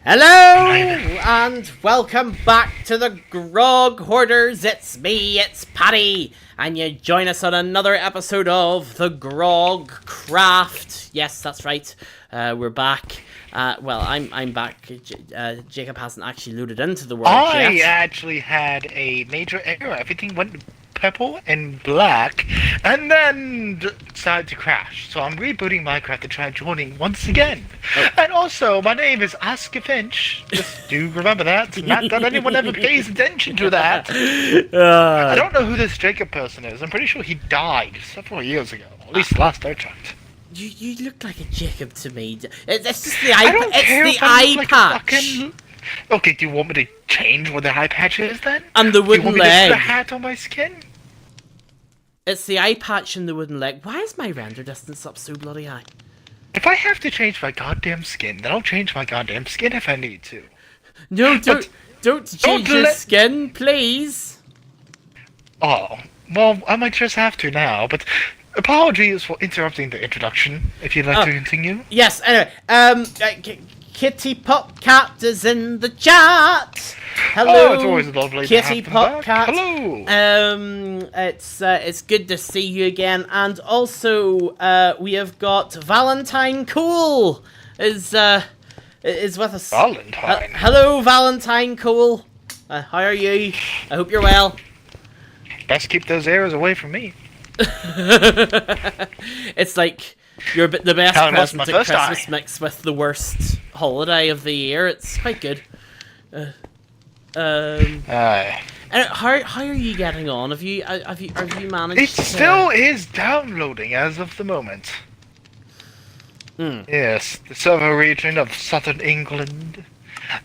Hello and welcome back to the Grog Hoarders. It's me, it's Paddy, and you join us on another episode of the GROGCRAFT. Yes, that's right. We're back. Well, I'm back. Jacob hasn't actually loaded into the world yet. I actually had a major error. Everything went purple and black, and then decided to crash. So I'm rebooting Minecraft to try joining once again. Oh. And also, my name is Oscar Finch. Just do remember that. Not that anyone ever pays attention to that. I don't know who this Jacob person is. I'm pretty sure he died several years ago. At least last I checked. You look like a Jacob to me. It's just the eye. It's the eye patch. Okay, do you want me to change what the eye patch is then? And the wooden do you want me leg. To put a hat on my skin? It's the eye patch and the wooden leg. Why is my render distance up so bloody high? If I have to change my goddamn skin, then I'll change my goddamn skin if I need to. No, don't change your skin, please. Oh, well, I might just have to now, but apologies for interrupting the introduction, if you'd like to continue. Yes, anyway, Kitty Popcat is in the chat. Hello, it's always lovely Kitty Popcat. Hello. It's good to see you again, and also we have got Valentine Cool is with us. Valentine. Hello, Valentine Cool. How are you? I hope you're well. Best keep those arrows away from me. It's like you're the best present at Christmas mixed with the worst holiday of the year. It's quite good. And how are you getting on? Have you managed? It still is downloading as of the moment. Yes, the server region of southern England.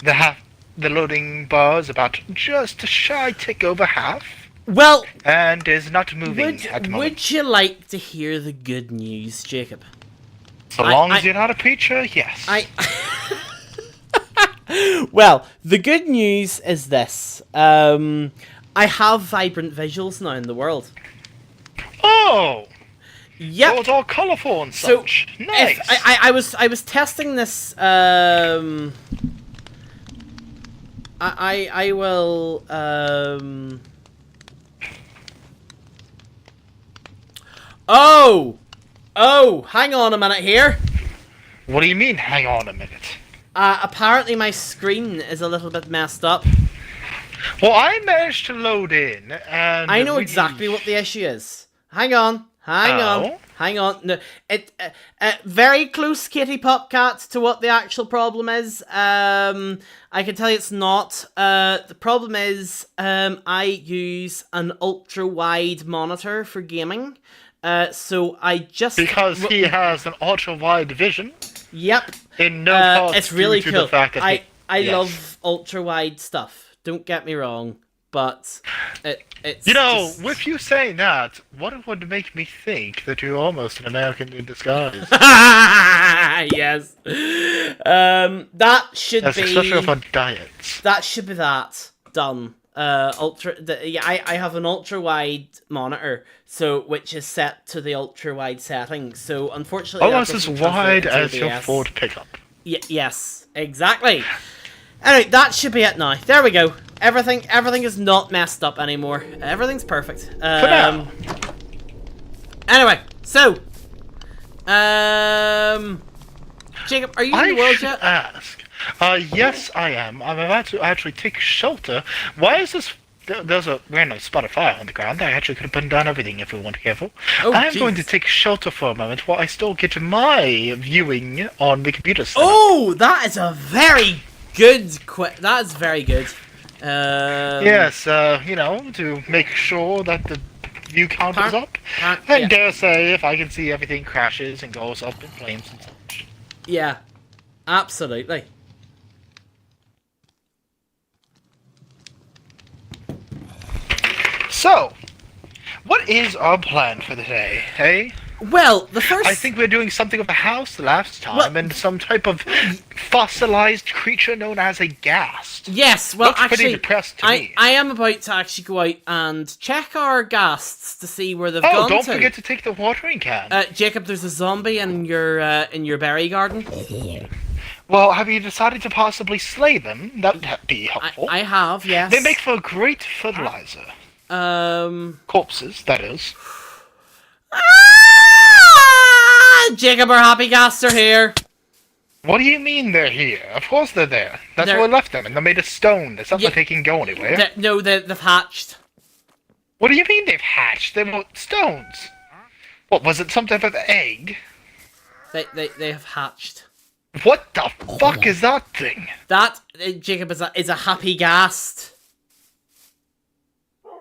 The loading bar is about just a shy tick over half. Well, and is not moving at the moment. Would you like to hear the good news, Jacob? So long as you're not a preacher, yes. Well, the good news is this. I have vibrant visuals now in the world. Oh! Yep. So it's all colourful and such. So nice. I was testing this. I will. Oh! Hang on a minute here. What do you mean, hang on a minute? Apparently my screen is a little bit messed up. Well, I managed to load in, and I know exactly what the issue is. Hang on. No, very close, Kitty Popcat, to what the actual problem is. I can tell you it's not. The problem is, I use an ultra-wide monitor for gaming. So I just... Because he has an ultra-wide vision? Yep. In no part it's really due to cool. The fact that I love ultra-wide stuff. Don't get me wrong, but it's... You know, with you saying that, what would make me think that you're almost an American in disguise? Yes. That should be... Especially for diets. That should be that. Done. I have an ultra-wide monitor, which is set to the ultra-wide setting. So unfortunately, almost as wide as your Ford pickup. Yes, exactly. Anyway, that should be it now. There we go. Everything is not messed up anymore. Everything's perfect. For now. Anyway, so, Jacob, are you in the world yet? Ask. Yes, I am. I'm about to actually take shelter. Why is this? There's a random spot of fire on the ground. I actually could have burned down everything if we weren't careful. I'm going to take shelter for a moment while I still get my viewing on the computer center. Oh, that is a very good that is very good. Yes, you know, to make sure that the view count is up. And dare say, if I can see everything crashes and goes up in flames and such. Yeah, absolutely. So, what is our plan for the day, hey? Well, the first... I think we're doing something with a house last time, and some type of fossilized creature known as a ghast. Yes, well, looks actually, pretty depressed to me. I am about to actually go out and check our ghasts to see where they've gone to. Oh, don't forget to take the watering can. Jacob, there's a zombie in your berry garden. Well, have you decided to possibly slay them? That would be helpful. I have, yes. They make for great fertilizer. Corpses, that is. Jacob or Happycast are here. What do you mean they're here? Of course they're there. That's where we left them, and they're made of stone. It's not like they can go anywhere. No, they've hatched. What do you mean they've hatched? They were stones. What, was it some type of egg? They have hatched. What the fuck is that thing? That, Jacob, is a Happycast.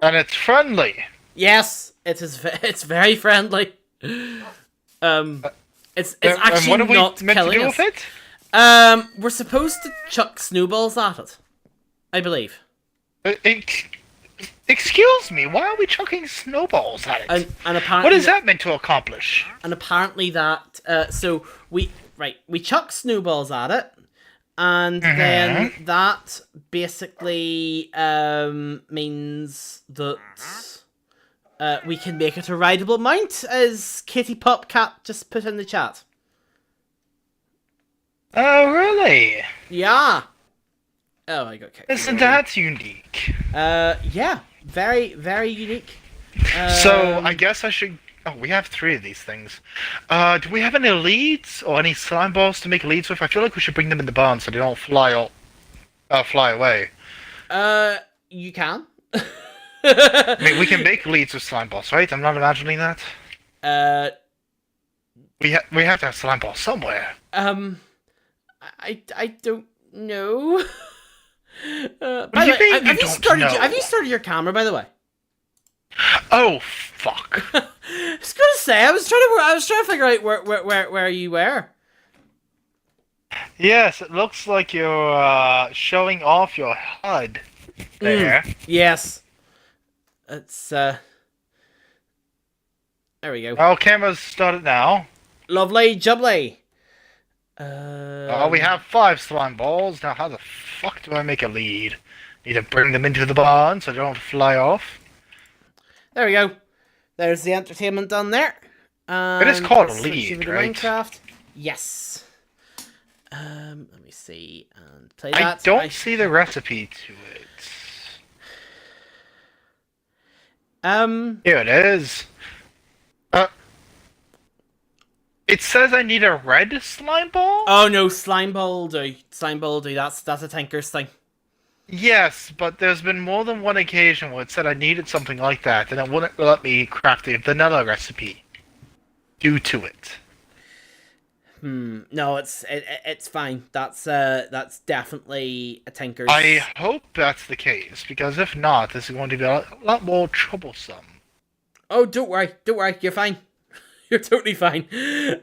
And it's friendly. Yes, it's very friendly. It's actually what are we not meant to killing do us. with it? We're supposed to chuck snowballs at it, I believe. Excuse me, why are we chucking snowballs at it? And apparently, what is that meant to accomplish? And apparently that, so we chuck snowballs at it, and then that basically means that we can make it a rideable mount, as Kitty Popcat just put in the chat. Oh, really? Yeah. Oh, I got kicked. Isn't that unique? Yeah. Very, very unique. So, I guess I should... Oh, we have 3 of these things. Do we have any leads or any slime balls to make leads with? I feel like we should bring them in the barn so they don't fly away. You can. I mean, we can make leads with slime balls, right? I'm not imagining that. We have to have slime balls somewhere. I don't know. What do you mean you don't know? Have you started your camera, by the way? Oh, fuck. I was gonna say, I was trying to figure out where you were. Yes, it looks like you're showing off your HUD there. Yes. It's there we go. Our camera's started now. Lovely jubbly. We have 5 slime balls. Now how the fuck do I make a lead? Need to bring them into the barn so they don't fly off. There we go. There's the entertainment done there. It is called a lead, right? Minecraft. Yes. Let me see and play that. I don't see the recipe to it. Here it is. It says I need a red slime ball? Oh no, slime ball do. Slime ball do. That's a Tinker's thing. Yes, but there's been more than one occasion where it said I needed something like that, and it wouldn't let me craft the vanilla recipe due to it. No, it's fine. That's definitely a Tinker's. I hope that's the case, because if not, this is going to be a lot more troublesome. Oh, don't worry, you're fine. You're totally fine.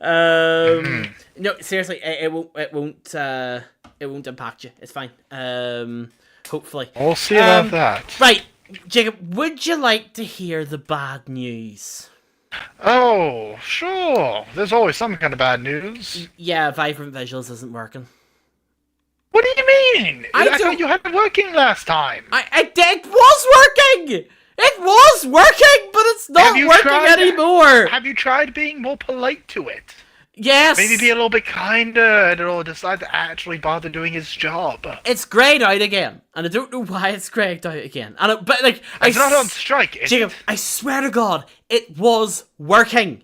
No, seriously, it won't impact you. It's fine. Hopefully. We'll see about that. Right, Jacob, would you like to hear the bad news? Oh, sure. There's always some kind of bad news. Yeah, Vibrant Visuals isn't working. What do you mean? I thought you had it working last time. It was working! It was working, but it's not working anymore! Have you tried being more polite to it? Yes! Maybe be a little bit kinder, and it'll decide to actually bother doing its job. It's greyed out again, and I don't know why it's greyed out again. But like, it's not on strike, is Jacob, it? I swear to God, it was working.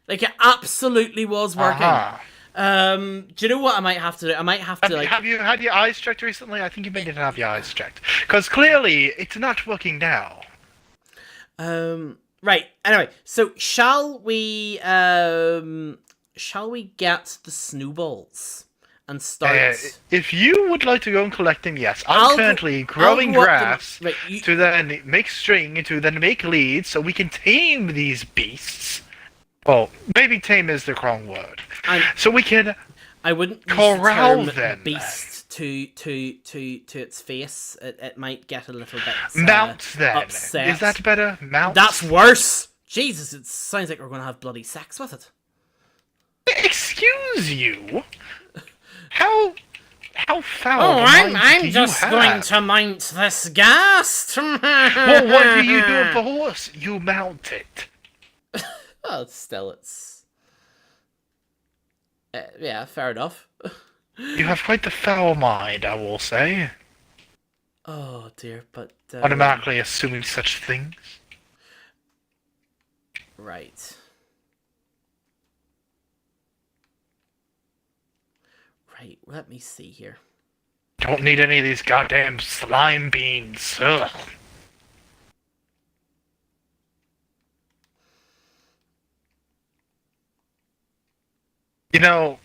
Like, it absolutely was working. Do you know what I might have to do? I might have to, like... Have you had your eyes checked recently? I think you may need to have your eyes checked. Because clearly, it's not working now. Right, anyway, so shall we get the snowballs and start... if you would like to go and collect them, yes. I'm currently growing grass to then make string, to then make leads, so we can tame these beasts. Well, maybe tame is the wrong word. So we can I wouldn't corral use the term them. Beast to its face. It might get a little bit Mount them. upset. Is that better? Mount? That's worse! Jesus, it sounds like we're going to have bloody sex with it. Excuse you? How foul? Oh, I'm just going to mount this ghast. Well, what do you do with the horse? You mount it. Well, it's yeah, fair enough. You have quite the foul mind, I will say. Oh dear, but Automatically assuming such things. Right. Right, let me see here. Don't need any of these goddamn slime beans. Ugh. You know,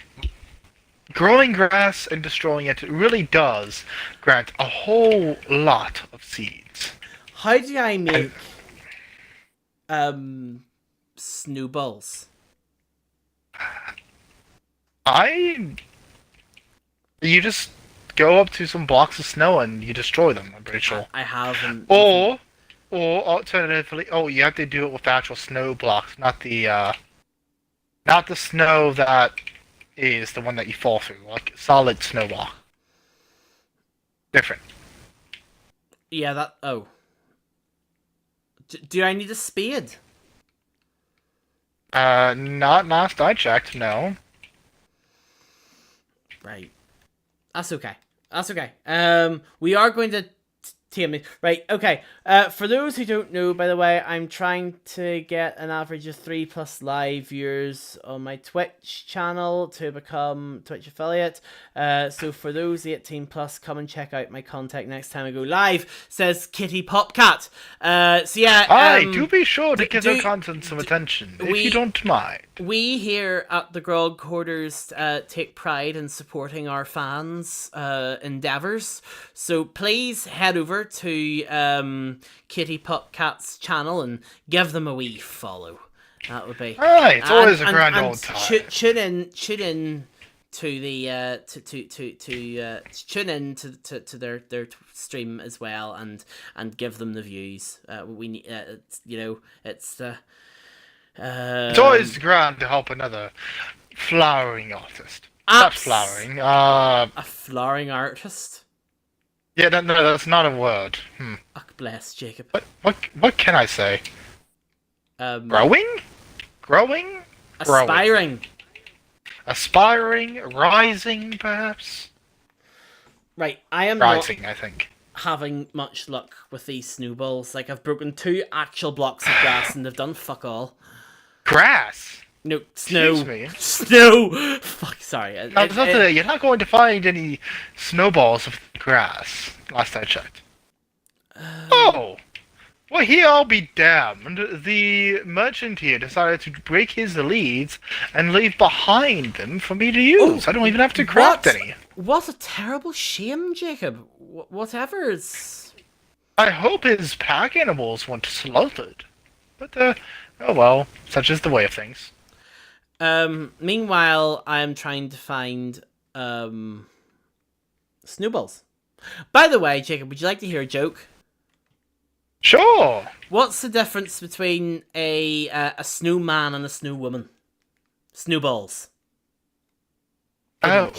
growing grass and destroying it really does grant a whole lot of seeds. How do I make snowballs? You just go up to some blocks of snow and you destroy them, I'm pretty sure. I haven't. Or alternatively, you have to do it with actual snow blocks, not the snow that is the one that you fall through, like solid snow block. Different. Yeah, that. Oh. Do I need a spade? Not last I checked, no. Right. That's okay. That's okay. We are going to tame it. Right, okay. For those who don't know, by the way, I'm trying to get an average of 3+ live viewers on my Twitch channel to become Twitch affiliate. So for those 18+, come and check out my content next time I go live, says Kitty Popcat. So yeah. Do be sure to give their content some attention, if you don't mind. We here at the Grog Hoarders take pride in supporting our fans' endeavours. So please head over to Kitty Popcat's channel and give them a wee follow. That would be. Alright, it's always a grand old time. Tune in to the tune in to their stream as well and give them the views. We need it's always grand to help another flowering artist. Not flowering. A flowering artist. Yeah, no, that's not a word. Ugh, bless Jacob. What can I say? Growing? Aspiring, rising, perhaps. Right, I am rising. not I think having much luck with these snowballs. Like, I've broken 2 actual blocks of grass and they've done fuck all. Grass. No, snow. Excuse me. Snow. Fuck, sorry. You're not going to find any snowballs of grass. Last I checked. Well, here I'll be damned. The merchant here decided to break his leads and leave behind them for me to use. I don't even have to craft any. What a terrible shame, Jacob. Whatever is. I hope his pack animals weren't slaughtered. But, oh well, such is the way of things. Meanwhile, I'm trying to find, snowballs. By the way, Jacob, would you like to hear a joke? Sure. What's the difference between a snowman and a snowwoman? Snowballs. Oh.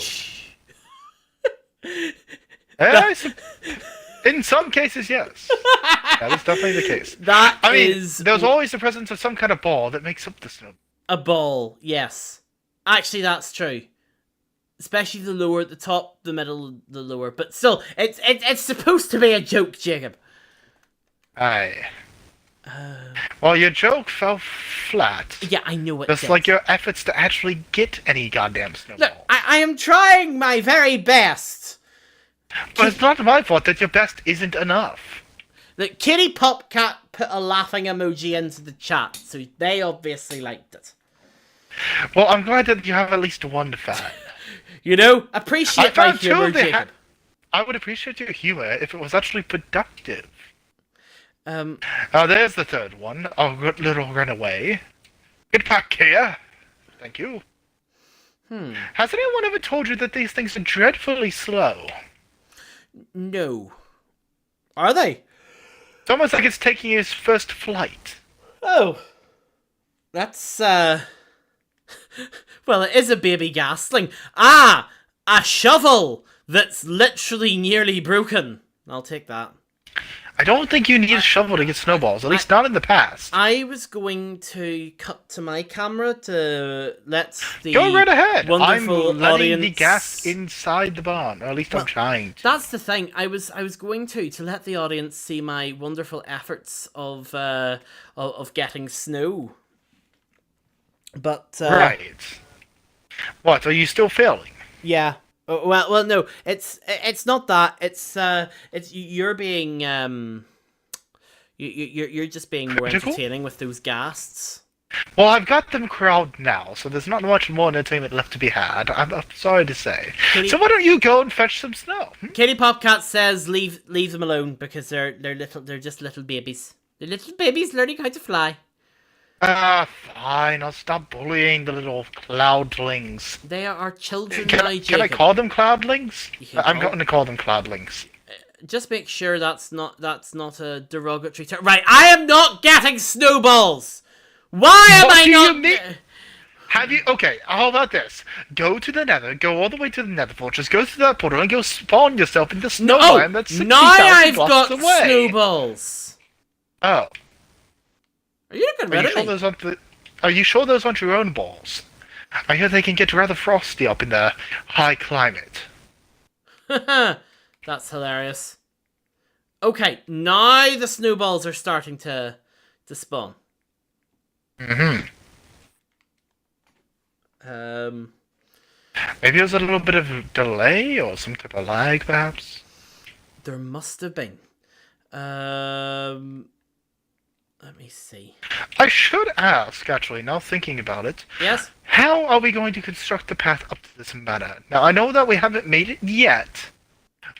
In some cases, yes. That is definitely the case. There's always the presence of some kind of ball that makes up the snow. A ball, yes. Actually, that's true. Especially the lower, the top, the middle, the lower. But still, it's supposed to be a joke, Jacob. Aye. Well, your joke fell flat. Yeah, I know it. Just like your efforts to actually get any goddamn snowball. Look, I am trying my very best. But it's not my fault that your best isn't enough. Look, Kitty Popcat put a laughing emoji into the chat, so they obviously liked it. Well, I'm glad that you have at least one fan. Appreciate my humor, Jacob. I would appreciate your humor if it was actually productive. There's the third one. A good little runaway. Get back here. Thank you. Has anyone ever told you that these things are dreadfully slow? No. Are they? It's almost like it's taking its first flight. Oh. That's, well, it is a baby gasling. Ah! A shovel that's literally nearly broken. I'll take that. I don't think you need a shovel to get snowballs, at least not in the past. I was going to cut to my camera to let the Go right ahead. wonderful I'm letting audience... the gas inside the barn, or at least I'm trying to. That's the thing. I was going to let the audience see my wonderful efforts of getting snow. But Right. What, are you still failing? yeah. Well, no. It's not that. It's you're being you're just being more Critical? entertaining with those ghasts. Well, I've got them corralled now, so there's not much more entertainment left to be had. I'm sorry to say. Katie, So why don't you go and fetch some snow? Katie Popcat says leave them alone because they're just little babies. They're little babies learning how to fly. Fine. I'll stop bullying the little cloudlings. They are our children Can now, I Jacob. call them cloudlings? I'm call- going to call them cloudlings. Just make sure that's not a derogatory term. Right, I am not getting snowballs. Why am What I do you not? mean? Have you... Okay, how about this? Go to the nether, go all the way to the nether fortress, go through that portal, and go spawn yourself in the snow biome that's 60,000 now I've blocks got away. snowballs. Oh. Are you looking Are rid you of sure me? those aren't Are you sure those aren't your own balls? I hear they can get rather frosty up in the high climate. That's hilarious. Okay, now the snowballs are starting to spawn. Mm-hmm. Maybe there's a little bit of delay or some type of lag, perhaps? There must have been. Let me see. I should ask, actually, now thinking about it. Yes? How are we going to construct the path up to this manor? Now, I know that we haven't made it yet,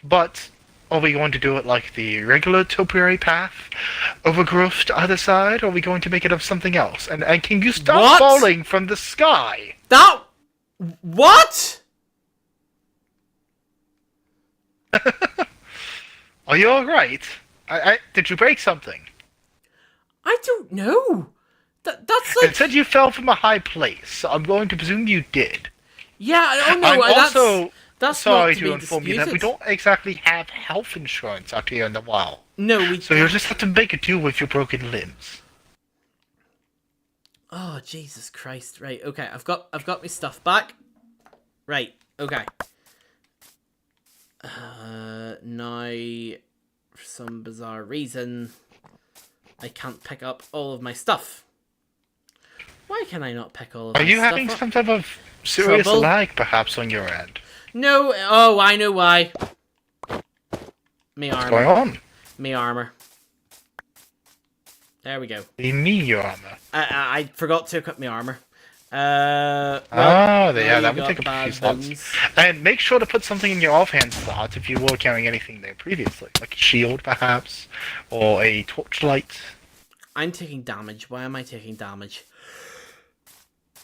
but are we going to do it like the regular topiary path? Overgrowth to either side? Or are we going to make it of something else? And can you stop What? falling from the sky? That... What? Are you alright? Did you break something? I don't know. That's like... It said you fell from a high place, so I'm going to presume you did. Yeah, oh no, I'm also that's sorry not to be inform you that we disputed. don't exactly have health insurance out here in the wild. No, we... So you'll just have to make a do with your broken limbs. Oh, Jesus Christ. Right, okay. I've got my stuff back. Right, okay. Now, for some bizarre reason, I can't pick up all of my stuff. Why can I not pick all of my Are you stuff having up? some type of serious Trouble? lag, perhaps, on your end? No, oh, I know why. Me What's armor. going on? Me armor. There we go. What do you mean your armor? I forgot to equip my armor. Yeah, that would take up a few slots. And make sure to put something in your offhand slot if you were carrying anything there previously, like a shield, perhaps, or a torchlight. I'm taking damage. Why am I taking damage?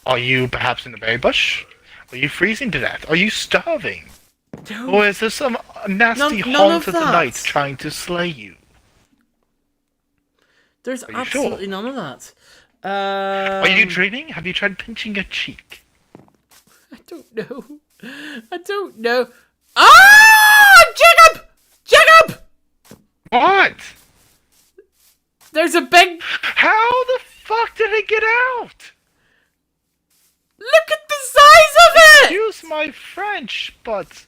Are you perhaps in the berry bush? Are you freezing to death? Are you starving? No. Or is there some nasty None haunt of of the that. night trying to slay you? There's you absolutely sure? none of that. Are you dreaming? Have you tried pinching your cheek? I don't know. I don't know. Ah! Jacob! Jacob! What? There's a big... How the fuck did it get out? Look at the size of it! Excuse my French, but...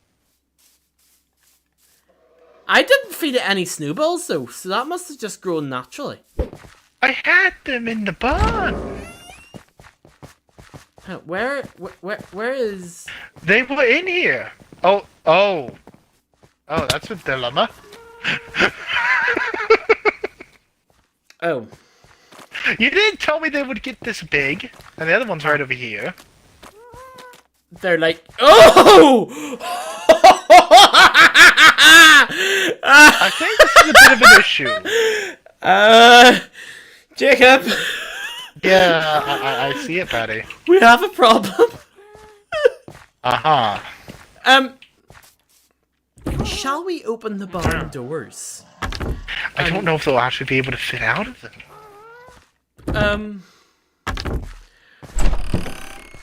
I didn't feed it any snowballs though, so that must have just grown naturally. I had them in the barn. Where is... They were in here. Oh, that's a dilemma. Oh. You didn't tell me they would get this big. And the other one's right over here. They're like... Oh! I think this is a bit of an issue. Jacob. Yeah, I see it, Patty. We have a problem. Uh-huh. Shall we open the barn doors? I don't know if they'll actually be able to fit out of them.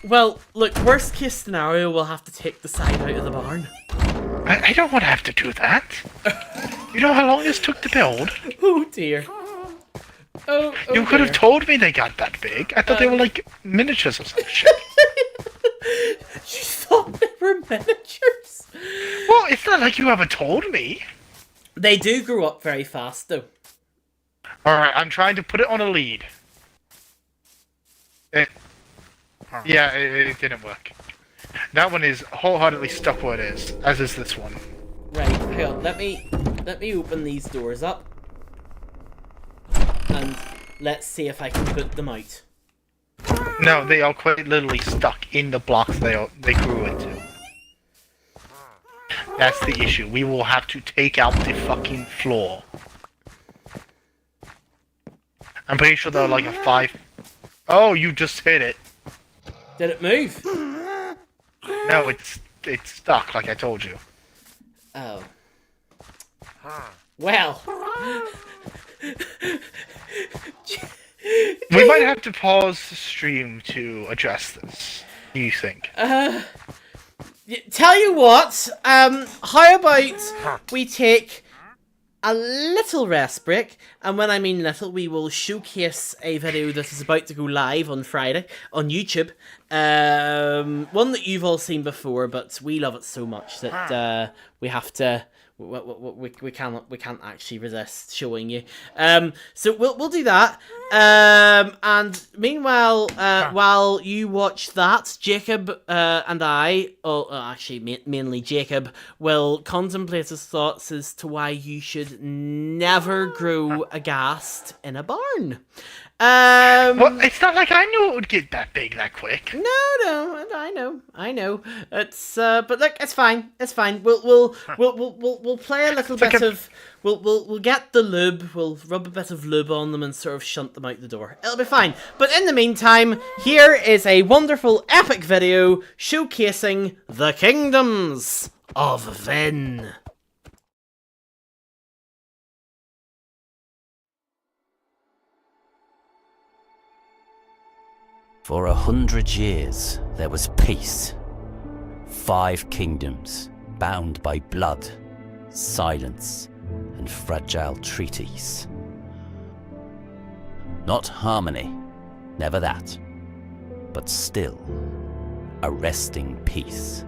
Well, look, worst case scenario, we'll have to take the side out of the barn. I don't want to have to do that. You know how long this took to build? Oh dear. Oh, You could have told me they got that big. I thought they were like miniatures or some shit. You thought they were miniatures? Well, it's not like you haven't told me. They do grow up very fast, though. Alright, I'm trying to put it on a lead. It didn't work. That one is wholeheartedly stuck where it is, as is this one. Right, hang on, let me open these doors up. And let's see if I can put them out. No, they are quite literally stuck in the blocks they grew into. That's the issue. We will have to take out the fucking floor. I'm pretty sure they're like a 5... Oh, you just hit it. Did it move? No, it's stuck, like I told you. Oh. Well. We might have to pause the stream to address this. What do you think? Tell you what, how about we take a little rest break, and when I mean little, we will showcase a video that is about to go live on Friday on YouTube. One that you've all seen before, but we love it so much that we have to. We can't actually resist showing you. So we'll do that. And meanwhile, while you watch that, Jacob and I, actually mainly Jacob, will contemplate his thoughts as to why you should never grow a ghast in a barn. Well, it's not like I knew it would get that big that quick. No, I know. It's but look, it's fine. We'll play a little bit of. We'll get the lube. We'll rub a bit of lube on them and sort of shunt them out the door. It'll be fine. But in the meantime, here is a wonderful epic video showcasing the kingdoms of Vin. For 100 years, there was peace. 5 kingdoms, bound by blood, silence, and fragile treaties. Not harmony, never that, but still a resting peace.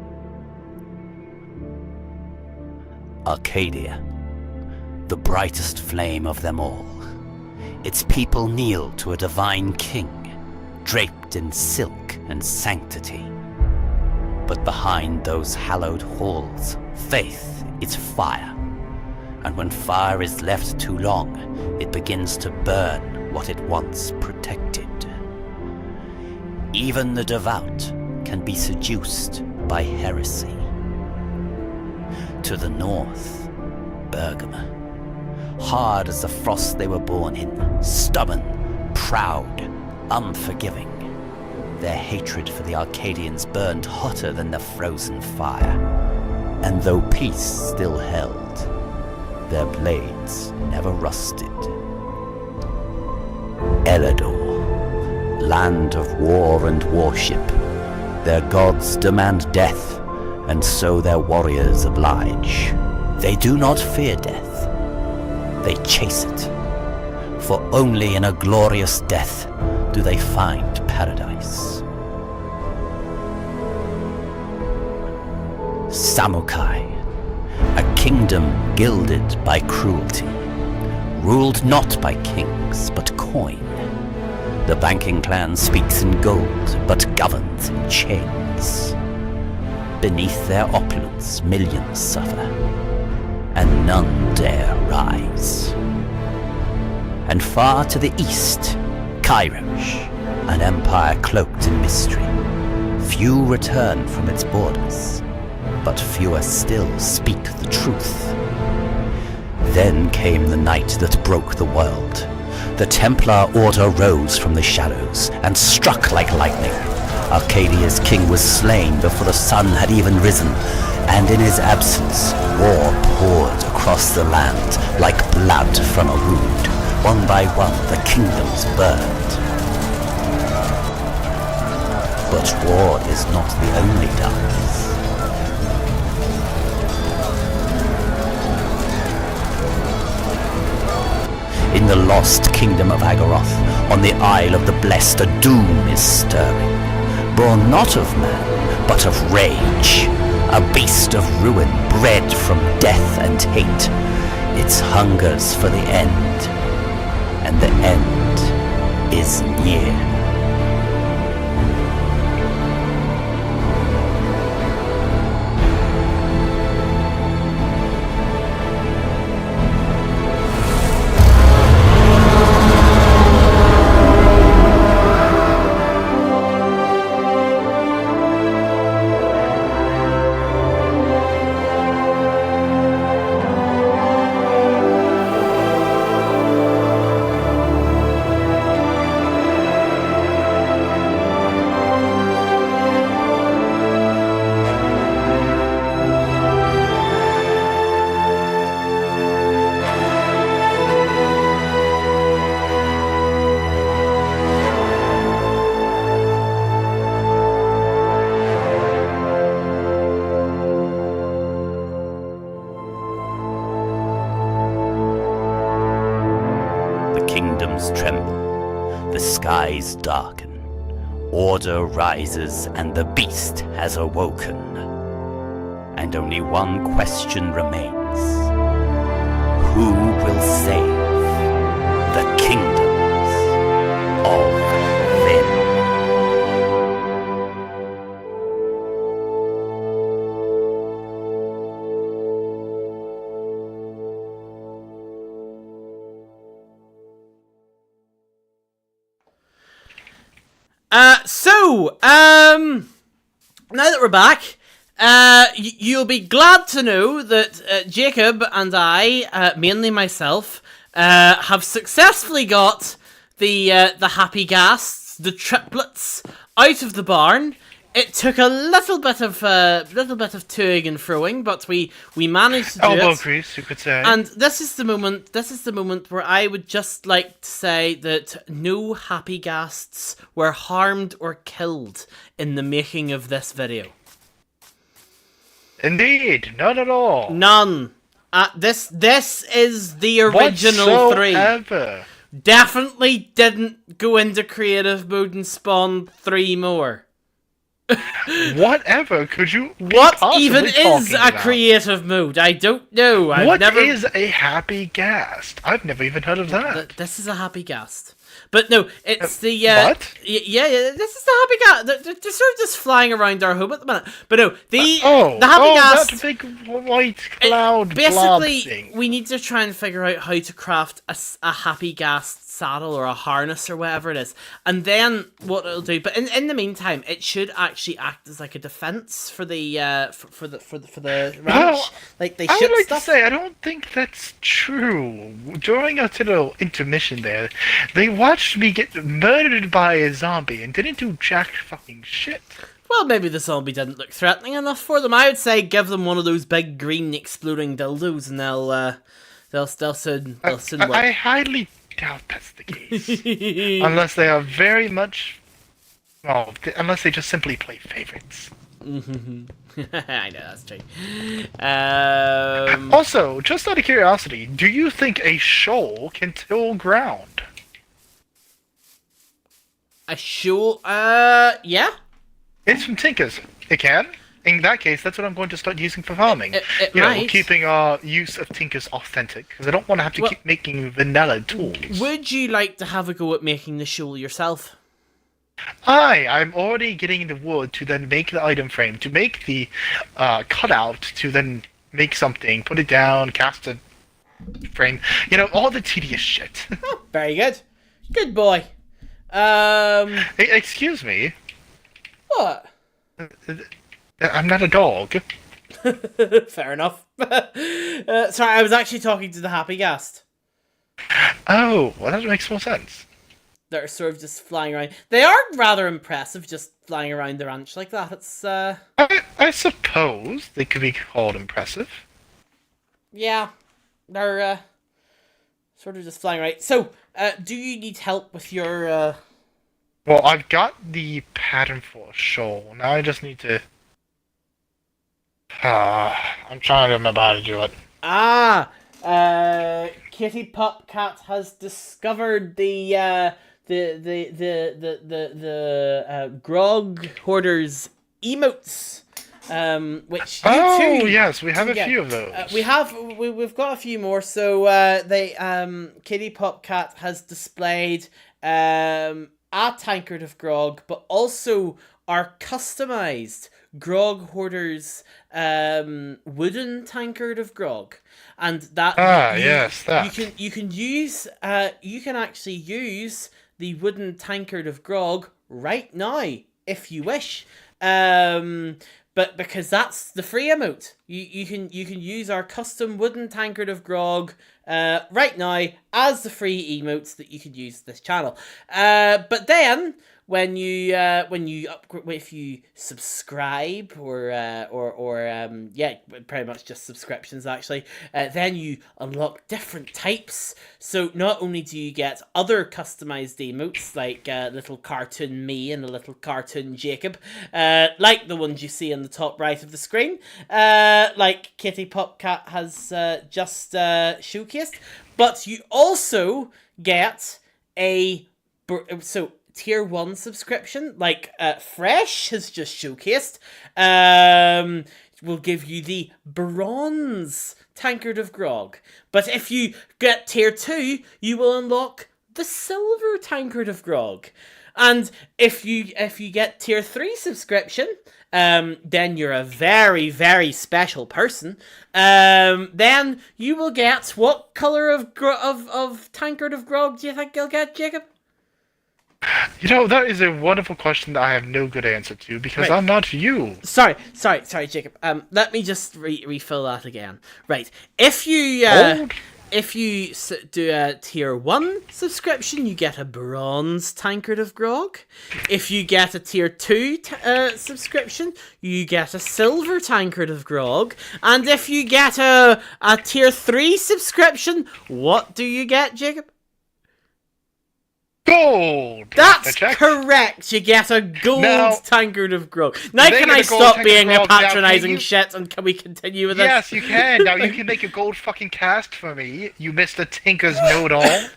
Arcadia, the brightest flame of them all. Its people kneel to a divine king, draped in silk and sanctity. But behind those hallowed halls, faith is fire. And when fire is left too long, it begins to burn what it once protected. Even the devout can be seduced by heresy. To the north, Bergama, hard as the frost they were born in, stubborn, proud, unforgiving. Their hatred for the Arcadians burned hotter than the frozen fire. And though peace still held, their blades never rusted. Elador, land of war and worship. Their gods demand death, and so their warriors oblige. They do not fear death, they chase it. For only in a glorious death do they find paradise. Samukai, a kingdom gilded by cruelty, ruled not by kings but coin. The banking clan speaks in gold but governs in chains. Beneath their opulence millions suffer, and none dare rise. And far to the east, Kairosh, an empire cloaked in mystery. Few return from its borders, but fewer still speak the truth. Then came the night that broke the world. The Templar Order rose from the shadows and struck like lightning. Arcadia's king was slain before the sun had even risen, and in his absence, war poured across the land like blood from a wound. One by one, the kingdoms burned. But war is not the only darkness. In the lost kingdom of Agaroth, on the Isle of the Blessed, a doom is stirring, born not of man, but of rage, a beast of ruin bred from death and hate. Its hungers for the end, and the end is near. Kingdoms tremble, the skies darken, order rises, and the beast has awoken. And only one question remains. Who will save the kingdoms of Vin? Now that we're back, you'll be glad to know that Jacob and I, mainly myself, have successfully got the happy ghasts, the triplets, out of the barn. It took a little bit of toing and froing, but we managed to do Elbow it. grease, you could say. And this is the moment. This is the moment where I would just like to say that no happy ghasts were harmed or killed in the making of this video. Indeed, none at all. None. This is the original Whatsoever. 3. Definitely didn't go into creative mode and spawn 3 more. Whatever could you What possibly even is talking a about? creative mode? I don't know. What is a happy ghast? I've never even heard of that. This is a happy ghast. But no, it's the... what? Yeah, this is the happy ghast. They're sort of just flying around our home at the minute. But no, the happy ghast... that big white cloud blob Basically, thing. we need to try and figure out how to craft a happy ghast saddle or a harness or whatever it is, and then what it'll do. But in the meantime, it should actually act as like a defense for the for the ranch. Well, like they I shoot would like stuff. to say I don't think that's true. During a little intermission there, they watched me get murdered by a zombie and didn't do jack fucking shit. Well, maybe the zombie didn't look threatening enough for them. I would say give them one of those big green exploding dildos, and they'll soon work. I highly doubt that's the case. Unless they are very much... Well, unless they just simply play favorites. I know, that's true. Also, just out of curiosity, do you think a shoal can till ground? A shoal? Yeah? It's from Tinkers. It can. In that case, that's what I'm going to start using for farming. It you know, might. keeping our use of Tinkers authentic, because I don't want to have to keep making vanilla tools. Would you like to have a go at making the shoal yourself? I'm already getting into wood to then make the item frame, to make the cutout, to then make something, put it down, cast a frame. You know, all the tedious shit. Oh, very good. Good boy. Hey, excuse me. What? I'm not a dog. Fair enough. Sorry, I was actually talking to the happy ghast. Oh, well, that makes more sense. That are sort of just flying around. They are rather impressive, just flying around the ranch like that. It's I suppose they could be called impressive. Yeah, they're sort of just flying around. So, do you need help with your Well, I've got the pattern for a shoal. Now I just need to... I'm trying to remember how to do it. Kitty Pup Cat has discovered the Grog Hoarders emotes. Which you too yes, we have a get. few of those. We've got a few more. So Kitty Pup Cat has displayed a tankard of grog, but also our customized Grog Hoarders wooden tankard of grog, and that you can actually use the wooden tankard of grog right now if you wish. But because that's the free emote, you can use our custom wooden tankard of grog right now as the free emotes that you could use this channel. But then when you if you subscribe or pretty much just subscriptions actually, then you unlock different types. So not only do you get other customized emotes like little cartoon me and a little cartoon Jacob, like the ones you see in the top right of the screen, like Kitty Pup Cat has just showcased, but you also get a tier 1 subscription, like Fresh has just showcased, will give you the bronze tankard of grog. But if you get tier 2, you will unlock the silver tankard of grog. And if you get tier 3 subscription, then you're a very, very special person. Then you will get, what color of tankard of grog do you think you'll get, Jacob? You know, that is a wonderful question that I have no good answer to, because Right. I'm not you. Sorry, Jacob. Let me just refill that again. Right, if you do a tier 1 subscription, you get a bronze tankard of grog. If you get a tier 2 subscription, you get a silver tankard of grog. And if you get a tier 3 subscription, what do you get, Jacob? Gold! That's correct. You get a gold tankard of grog. Now they can get I a gold stop tankard being of a grog now, patronising can you? shit, and can we continue with this? Yes, you can. Now you can make a gold fucking cast for me, you Mr. Tinker's know-it-all. Hang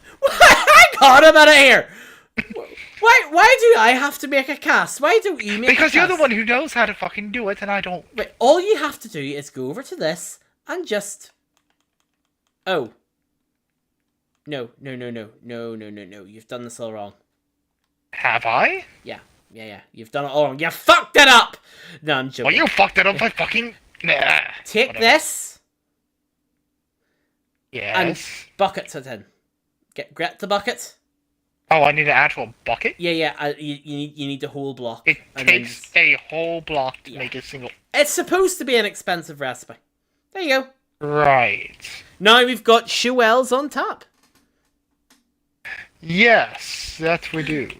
on a minute here. Why do I have to make a cast? Why don't you make Because a you're cast? the one who knows how to fucking do it, and I don't. Wait, all you have to do is go over to this and just... Oh. No. You've done this all wrong. Have I? Yeah. You've done it all wrong. You fucked it up! No, I'm joking. Well, you fucked it up by fucking... Nah. Take Whatever. this Yes. and bucket it in. Get the bucket. Oh, I need an actual bucket? Yeah. You need the whole block. It and then takes a whole block to Yeah. make a single... It's supposed to be an expensive recipe. There you go. Right. Now we've got Shuels on tap. Yes, that we do.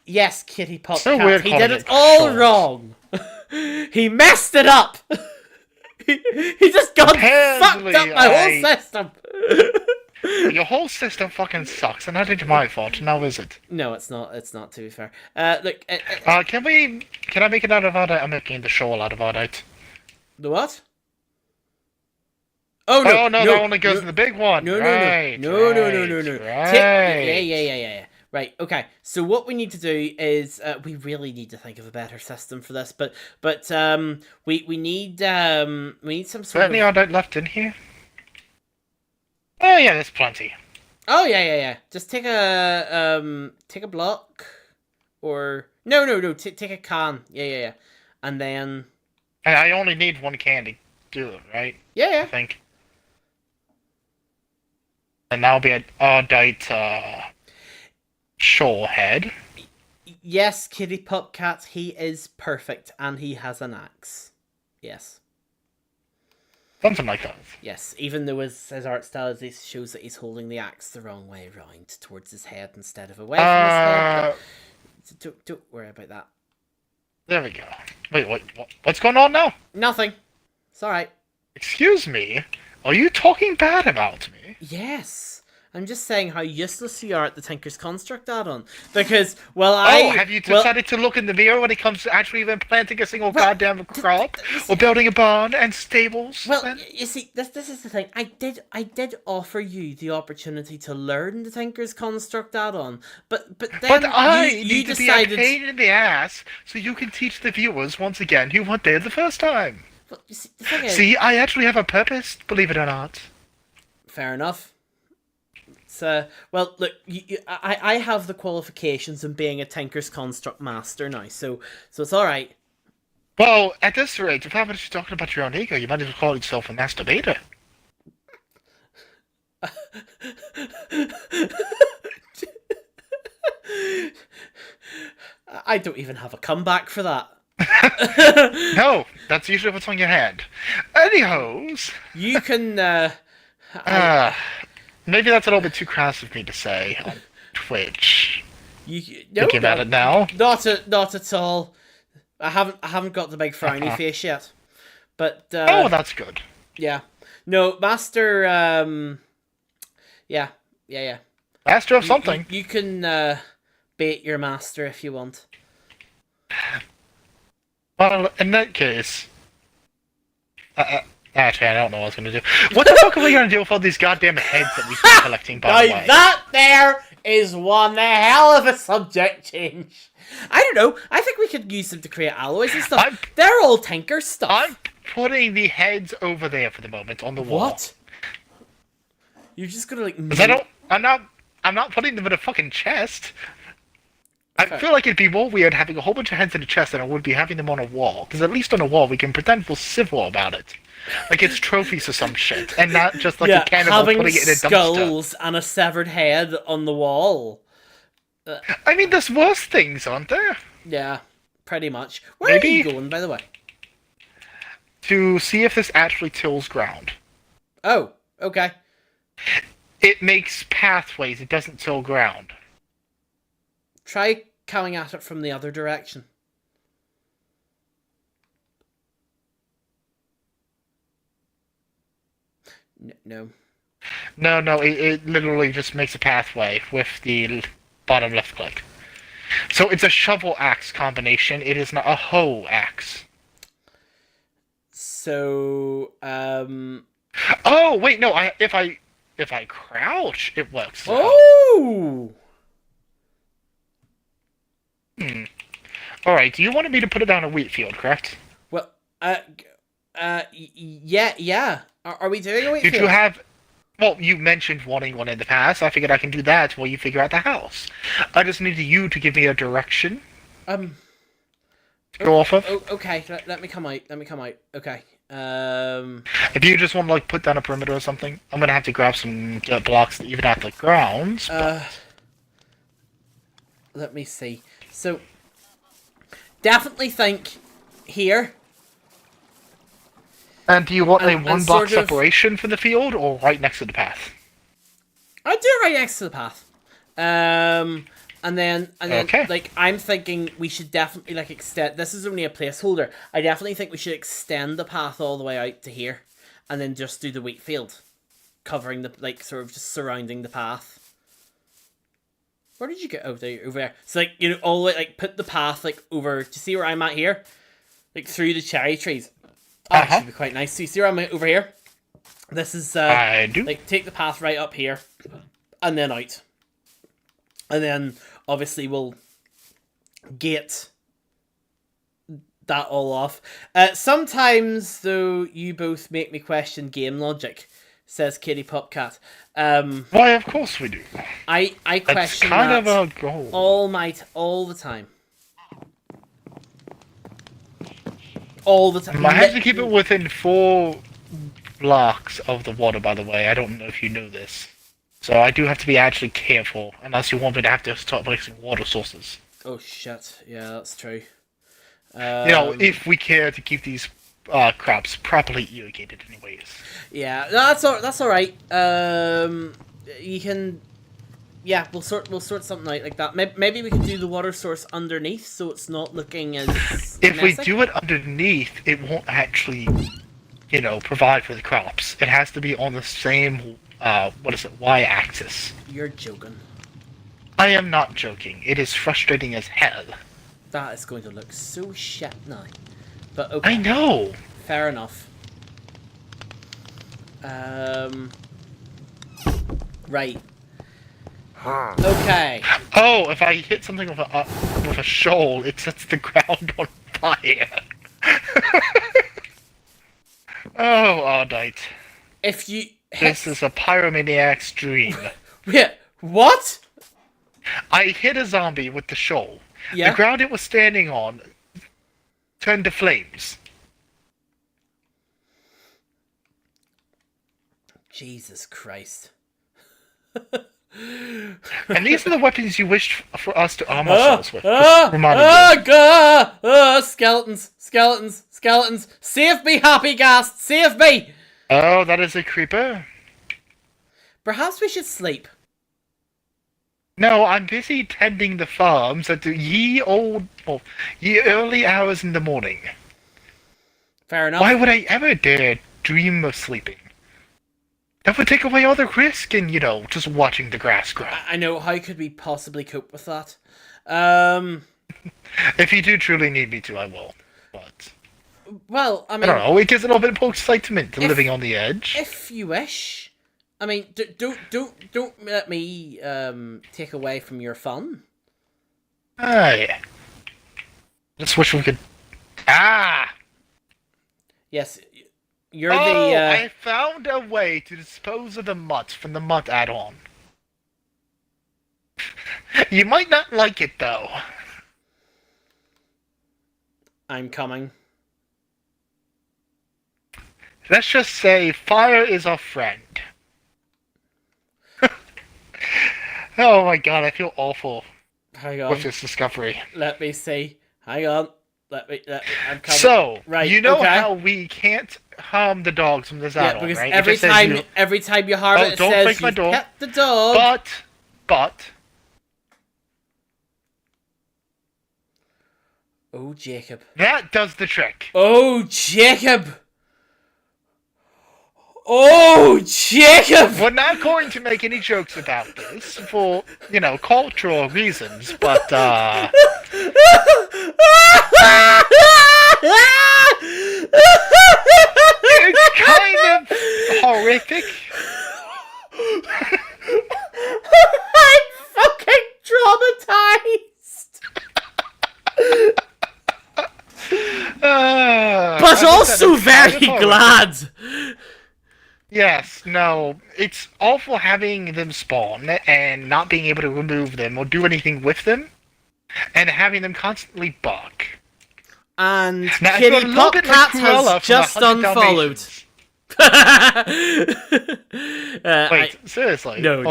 Yes, Kitty Pup So Cat. weird He calling did it it all shorts. wrong. He messed it up. he just got Apparently, fucked up my whole system. Your whole system fucking sucks, and not it's my fault, now is it? No, it's not. It's not, to be fair. Look. Can I make it out of Ardite? I'm making the shawl out of Ardite. The what? Oh no! Oh no, that only goes in the big one. No. Right, No. Right. Yeah. Right. Okay. So what we need to do is we really need to think of a better system for this, but we need some Is sort there any of... Ardite left in here? Oh yeah, there's plenty. Oh yeah. Just take a block, or no. Take a can. Yeah. And then And I only need one can to do it, right? I yeah. think. And that'll be an Ardite shawl head. Yes, Kitty Pup Cat. He is perfect, and he has an axe. Yes. Something like that. Yes, even though his art style shows that he's holding the axe the wrong way around, towards his head instead of away from his head. Don't worry about that. There we go. Wait, what's going on now? Nothing. It's alright. Excuse me? Are you talking bad about me? Yes. I'm just saying how useless you are at the Tinker's Construct add-on. Because, have you decided to look in the mirror when it comes to actually even planting a single goddamn crop? Or building a barn and stables? Well, you see, this is the thing. I did offer you the opportunity to learn the Tinker's Construct add-on, but then you decided... to be a pain in the ass so you can teach the viewers once again who weren't there the first time. But you see, the thing is... See, I actually have a purpose, believe it or not. Fair enough. Well, look, I have the qualifications in being a Tinker's Construct master now, so it's alright. Well, at this rate, if I'm actually talking about your own ego, you might as well call yourself a masturbator. I don't even have a comeback for that. No, that's usually what's on your hand. Anyhows... You can, maybe that's a little bit too crass of me to say on Twitch. Thinking about it now. Not at all. I haven't got the big frowny face yet. But oh, that's good. Yeah. No, Master. Yeah. Master of something. You can bait your master if you want. Well, in that case. Actually, I don't know what I was going to do. What the fuck are we going to do with all these goddamn heads that we've been collecting, by the way? That there is one hell of a subject change. I don't know. I think we could use them to create alloys and stuff. They're all Tinker stuff. I'm putting the heads over there for the moment on the wall. What? You're just gonna like... I'm not putting them in a fucking chest. I feel like it'd be more weird having a whole bunch of heads in a chest than it would be having them on a wall. Because at least on a wall we can pretend we're civil about it. Like it's trophies or some shit. And not just like a cannibal putting it in a dumpster. Skulls and a severed head on the wall. I mean, there's worse things, aren't there? Yeah, pretty much. Where are you going, by the way? To see if this actually tills ground. Oh, okay. It makes pathways, it doesn't till ground. Try coming at it from the other direction. No. No, it literally just makes a pathway with the bottom left click. So it's a shovel axe combination, it is not a hoe axe. So, Oh, wait, no, if I crouch, it works. Oh! Alright, do you want me to put it down a wheat field, correct? Well, yeah. Are we doing a wheat field? Did you have... Well, you mentioned wanting one in the past. I figured I can do that while you figure out the house. I just needed you to give me a direction. To go off of. Okay, let me come out. Okay. If you just want to, like, put down a perimeter or something, I'm gonna have to grab some dirt blocks to even out the grounds. Let me see. So, definitely think here. And do you want a one-block separation from the field, or right next to the path? I'd do it right next to the path. And then, okay. Like, I'm thinking we should definitely, like, extend... This is only a placeholder. I definitely think we should extend the path all the way out to here. And then just do the wheat field. Covering the, like, sort of just surrounding the path. Where did you get? Oh, there, over there. So, like, you know, all the way, like, put the path, like, over... Do you see where I'm at here? Like, through the cherry trees. Oh, that should be quite nice. So you see where I'm at over here? This is, I do. Like, take the path right up here. And then out. And then, obviously, we'll gate that all off. Sometimes, though, you both make me question game logic, says Kitty Popcat. Why, of course we do. I question kind that of a goal. all the time. All the time. I have to keep it within 4 blocks of the water, by the way. I don't know if you know this. So I do have to be actually careful, unless you want me to have to start placing water sources. Oh shit, yeah, that's true. You know, if we care to keep these crops properly irrigated anyways. Yeah, that's alright. You can... Yeah, we'll sort something out like that. Maybe we can do the water source underneath, so it's not looking as If messy. we do it underneath, it won't actually, you know, provide for the crops. It has to be on the same y-axis. You're joking. I am not joking. It is frustrating as hell. That is going to look so shit now. But okay. I know. Fair enough. Right. Okay. Oh, if I hit something with a shoal, it sets the ground on fire. Oh, alright. If you This is a pyromaniac's dream. Wait, what? I hit a zombie with the shoal. Yeah. The ground it was standing on turned to flames. Jesus Christ. And these are the weapons you wished for us to arm ourselves with. Reminded me. Skeletons, skeletons, skeletons. Save me, Happy Ghast, save me! Oh, that is a creeper. Perhaps we should sleep. No, I'm busy tending the farms at the ye early hours in the morning. Fair enough. Why would I ever dare dream of sleeping? That would take away all the risk in, just watching the grass grow. I know, how could we possibly cope with that? If you do truly need me to, I will. But well, I mean, I don't know, it gives a little bit of excitement to living on the edge. If you wish. I mean, don't let me take away from your fun. Yeah. Just wish we could. Ah! Yes, you're I found a way to dispose of the mutts from the mutt add-on. You might not like it, though. I'm coming. Let's just say fire is our friend. Oh my god, I feel awful Hang on. with this discovery. Let me see. Hang on. Let me I'm coming. So, right, you know okay. how we can't harm the dogs from this add-on, because right? every time you harm it, it don't says break my you door. pet the dog. But... Oh, Jacob. that does the trick. Oh, Jacob! Oh, Jacob! We're not going to make any jokes about this for, cultural reasons, but, it's kind of horrific. I'm fucking traumatized! But also very glad! Yes, no, it's awful having them spawn and not being able to remove them or do anything with them, and having them constantly bark. And now, Kitty a little bit like Popcat Cruella has from just 100 unfollowed. Wait, seriously? No,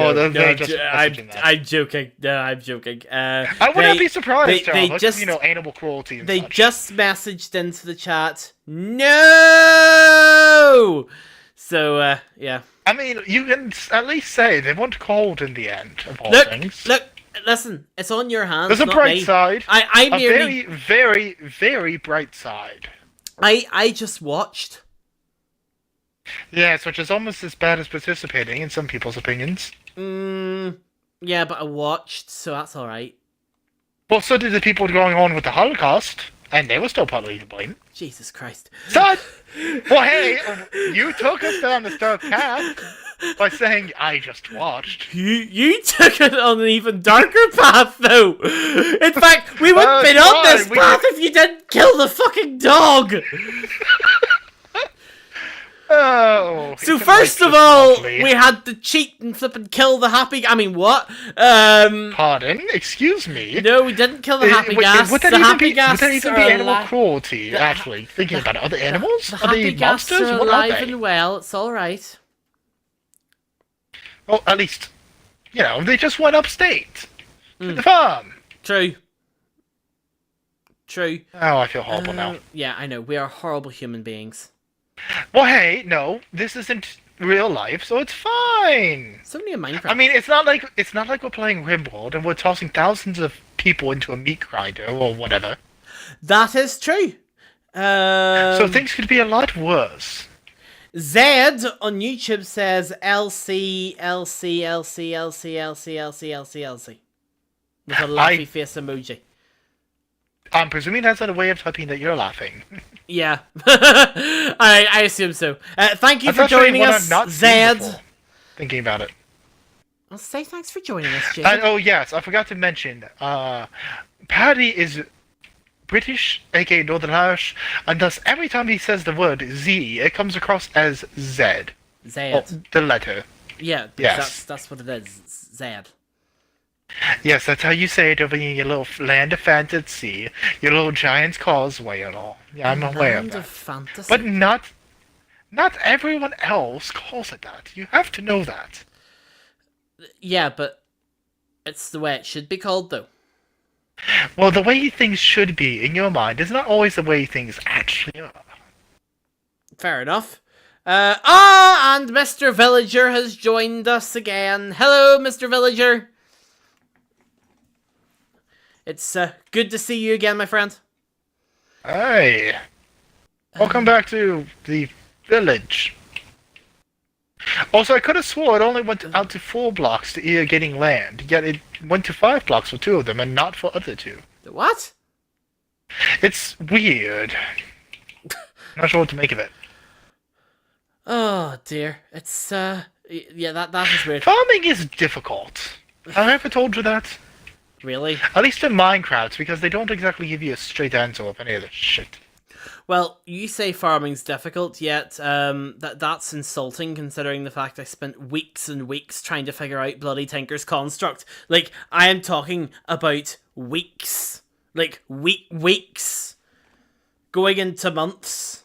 just I'm joking. No, I'm joking. I wouldn't be surprised, they Jarvis, just, animal cruelty and They such. just messaged into the chat, no! So, yeah. I mean, you can at least say they weren't cold in the end, of all things. Look, listen, it's on your hands, There's a not bright me. side. I merely... very, very, very bright side. I just watched. Yes, which is almost as bad as participating, in some people's opinions. Yeah, but I watched, so that's alright. Well, so did the people going on with the Holocaust, and they were still partly to blame. Jesus Christ. Son! Well, hey, you took us down the dark path by saying, I just watched. You took it on an even darker path, though. In fact, we wouldn't have been on this path if you didn't kill the fucking dog. Oh. So first of all, we had to cheat and flip and kill the happy... I mean, what? Pardon? Excuse me? No, we didn't kill the happy gas. Would that The even happy be, gas would that even are be animal alive. cruelty, actually? Thinking about it. Are they animals? The Are they happy gas monsters? are What are alive they? and well. It's all right. Well, at least, they just went upstate. To the farm. True. Oh, I feel horrible now. Yeah, I know. We are horrible human beings. Well, hey, no, this isn't real life, so it's fine. It's only a Minecraft. I mean, it's not like we're playing RimWorld and we're tossing thousands of people into a meat grinder or whatever. That is true. So things could be a lot worse. Zed on YouTube says LC, LC, LC, LC, LC, LC, LC, LC. With a laughy face emoji. I'm presuming that's a way of typing that you're laughing. Yeah. I assume so. Thank you for joining us, Zed. Thinking about it. Well, say thanks for joining us, Jacob. And, oh, yes, I forgot to mention, Paddy is British, aka Northern Irish, and thus every time he says the word Z, it comes across as Zed. Zed. Oh, the letter. Yeah, yes. That's what it is. Zed. Yes, that's how you say it over in your little land of fantasy, your little giant's causeway and all. Yeah, I'm aware of that. Land of fantasy? But not everyone else calls it that. You have to know that. Yeah, but it's the way it should be called, though. Well, the way things should be in your mind is not always the way things actually are. Fair enough. And Mr. Villager has joined us again. Hello, Mr. Villager. It's good to see you again, my friend. Hey. Welcome back to the village. Also, I could have swore it only went out to 4 blocks to either getting land, yet it went to 5 blocks for 2 of them and not for other 2. What? It's weird. Not sure what to make of it. Oh dear, it's yeah, that is weird. Farming is difficult. Have I ever told you that? Really? At least in Minecraft, because they don't exactly give you a straight answer of any of the shit. Well, you say farming's difficult, yet that's insulting considering the fact I spent weeks and weeks trying to figure out bloody Tinker's construct. Like, I am talking about weeks. Like, weeks. Going into months.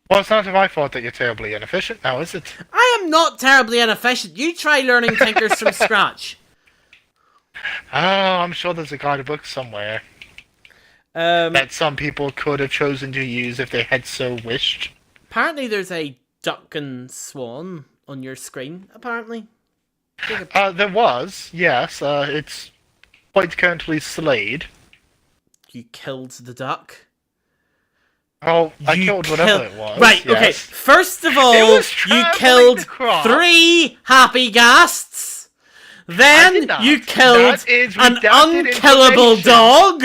Well, it's not my fault that you're terribly inefficient now, is it? I am not terribly inefficient. You try learning Tinkers from scratch. Oh, I'm sure there's a guidebook somewhere. That some people could have chosen to use if they had so wished. Apparently there's a duck and swan on your screen, apparently. There was, yes. It's quite currently slayed. You killed the duck? Oh, I killed whatever it was. Right, yes. okay. First of all, you killed 3 happy ghasts. Then you killed an unkillable dog.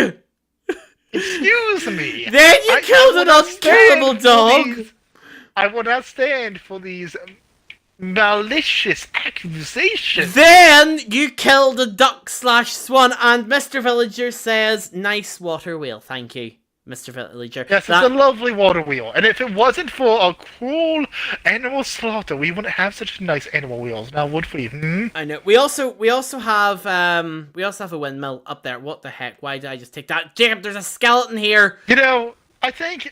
Excuse me. Then you killed an unkillable dog. I will not stand for these malicious accusations. Then you killed a duck/swan, and Mr. Villager says, "Nice water wheel, thank you." Mr. Villager. Yes, it's a lovely water wheel. And if it wasn't for a cruel animal slaughter, we wouldn't have such nice animal wheels now, would we? Hmm? I know. We also have a windmill up there. What the heck? Why did I just take that? Jacob, there's a skeleton here. You know, I think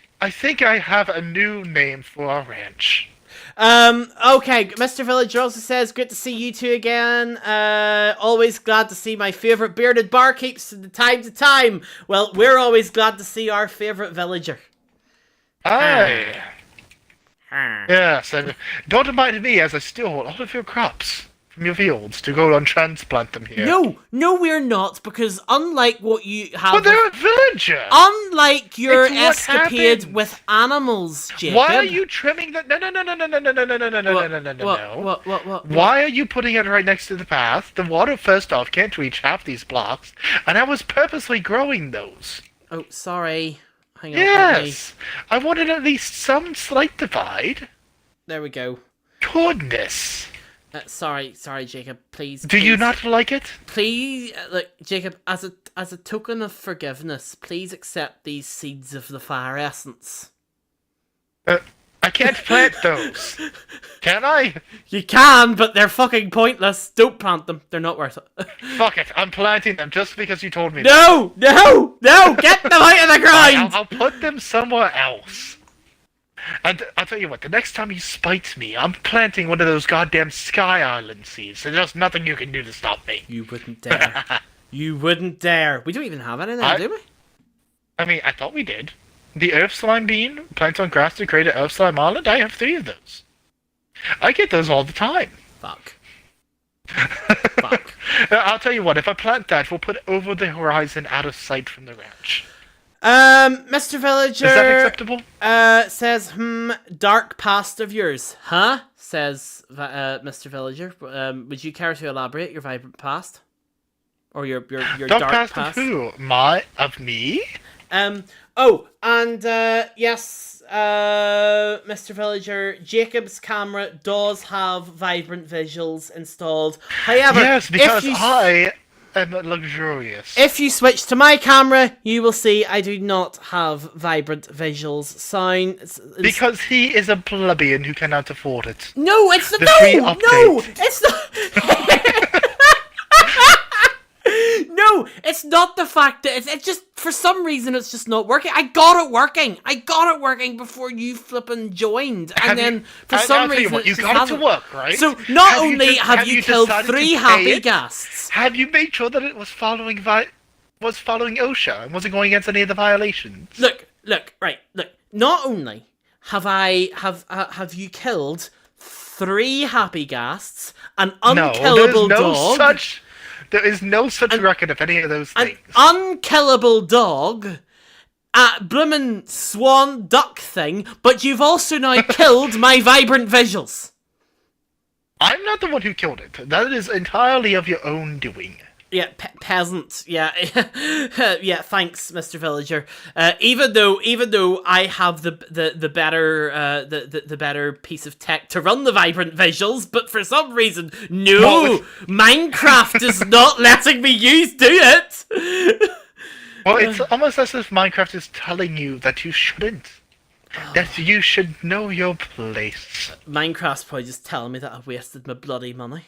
I have a new name for our ranch. Okay, Mr. Villager also says, "Good to see you two again. Always glad to see my favourite bearded barkeeps from time to time." Well, we're always glad to see our favourite villager. Aye. Yes, and don't mind me as I steal all of your crops from your fields to go and transplant them here. No, we're not, because unlike what you have... But they're a villager! Unlike your escapade with animals, Jacob... Why are you trimming the... No. What? Why are you putting it right next to the path? The water, first off, can't reach half these blocks, and I was purposely growing those. Oh, sorry. Hang on. Yes! I wanted at least some slight divide. There we go. Goodness! Sorry, Jacob. Please. Do you not like it? Please, look, Jacob. As a token of forgiveness, please accept these seeds of the fire essence. I can't plant those. Can I? You can, but they're fucking pointless. Don't plant them. They're not worth it. Fuck it. I'm planting them just because you told me. No! Get them out of the grind. I'll put them somewhere else. And I'll tell you what, the next time you spite me, I'm planting one of those goddamn Sky Island seeds, so there's nothing you can do to stop me. You wouldn't dare. You wouldn't dare. We don't even have any there, do we? I mean, I thought we did. The Earth Slime Bean plants on grass to create an Earth Slime Island. I have 3 of those. I get those all the time. Fuck. I'll tell you what, if I plant that, we'll put it over the horizon out of sight from the ranch. Mr. Villager. Is that acceptable? Says, dark past of yours. Huh? Says Mr. Villager. Would you care to elaborate your vibrant past? Or your dark past? Of who? Of me? Yes, Mr. Villager, Jacob's camera does have vibrant visuals installed. However, yes, because I am luxurious. if you switch to my camera, you will see I do not have vibrant visuals. Because he is a plebeian who cannot afford it. No, it's The no, free no, update. it's not. No, it's not the fact that it's just for some reason it's just not working. I got it working before you flipping joined, and then for some reason you got it to work, right? So not only have you killed decided 3 to happy pay it? guests, Have you made sure that it was following OSHA and wasn't going against any of the violations? look. Not only have you killed 3 happy guests, an unkillable dog. There is no such record of any of those things. An unkillable dog, a bloomin' swan duck thing, but you've also now killed my vibrant visuals. I'm not the one who killed it. That is entirely of your own doing. Yeah, peasant. Yeah, yeah. Thanks, Mr. Villager. Even though I have the better piece of tech to run the vibrant visuals, but for some reason, Minecraft is not letting me do it. Well, it's almost as if Minecraft is telling you that you shouldn't. That you should know your place. Minecraft's probably just telling me that I wasted my bloody money.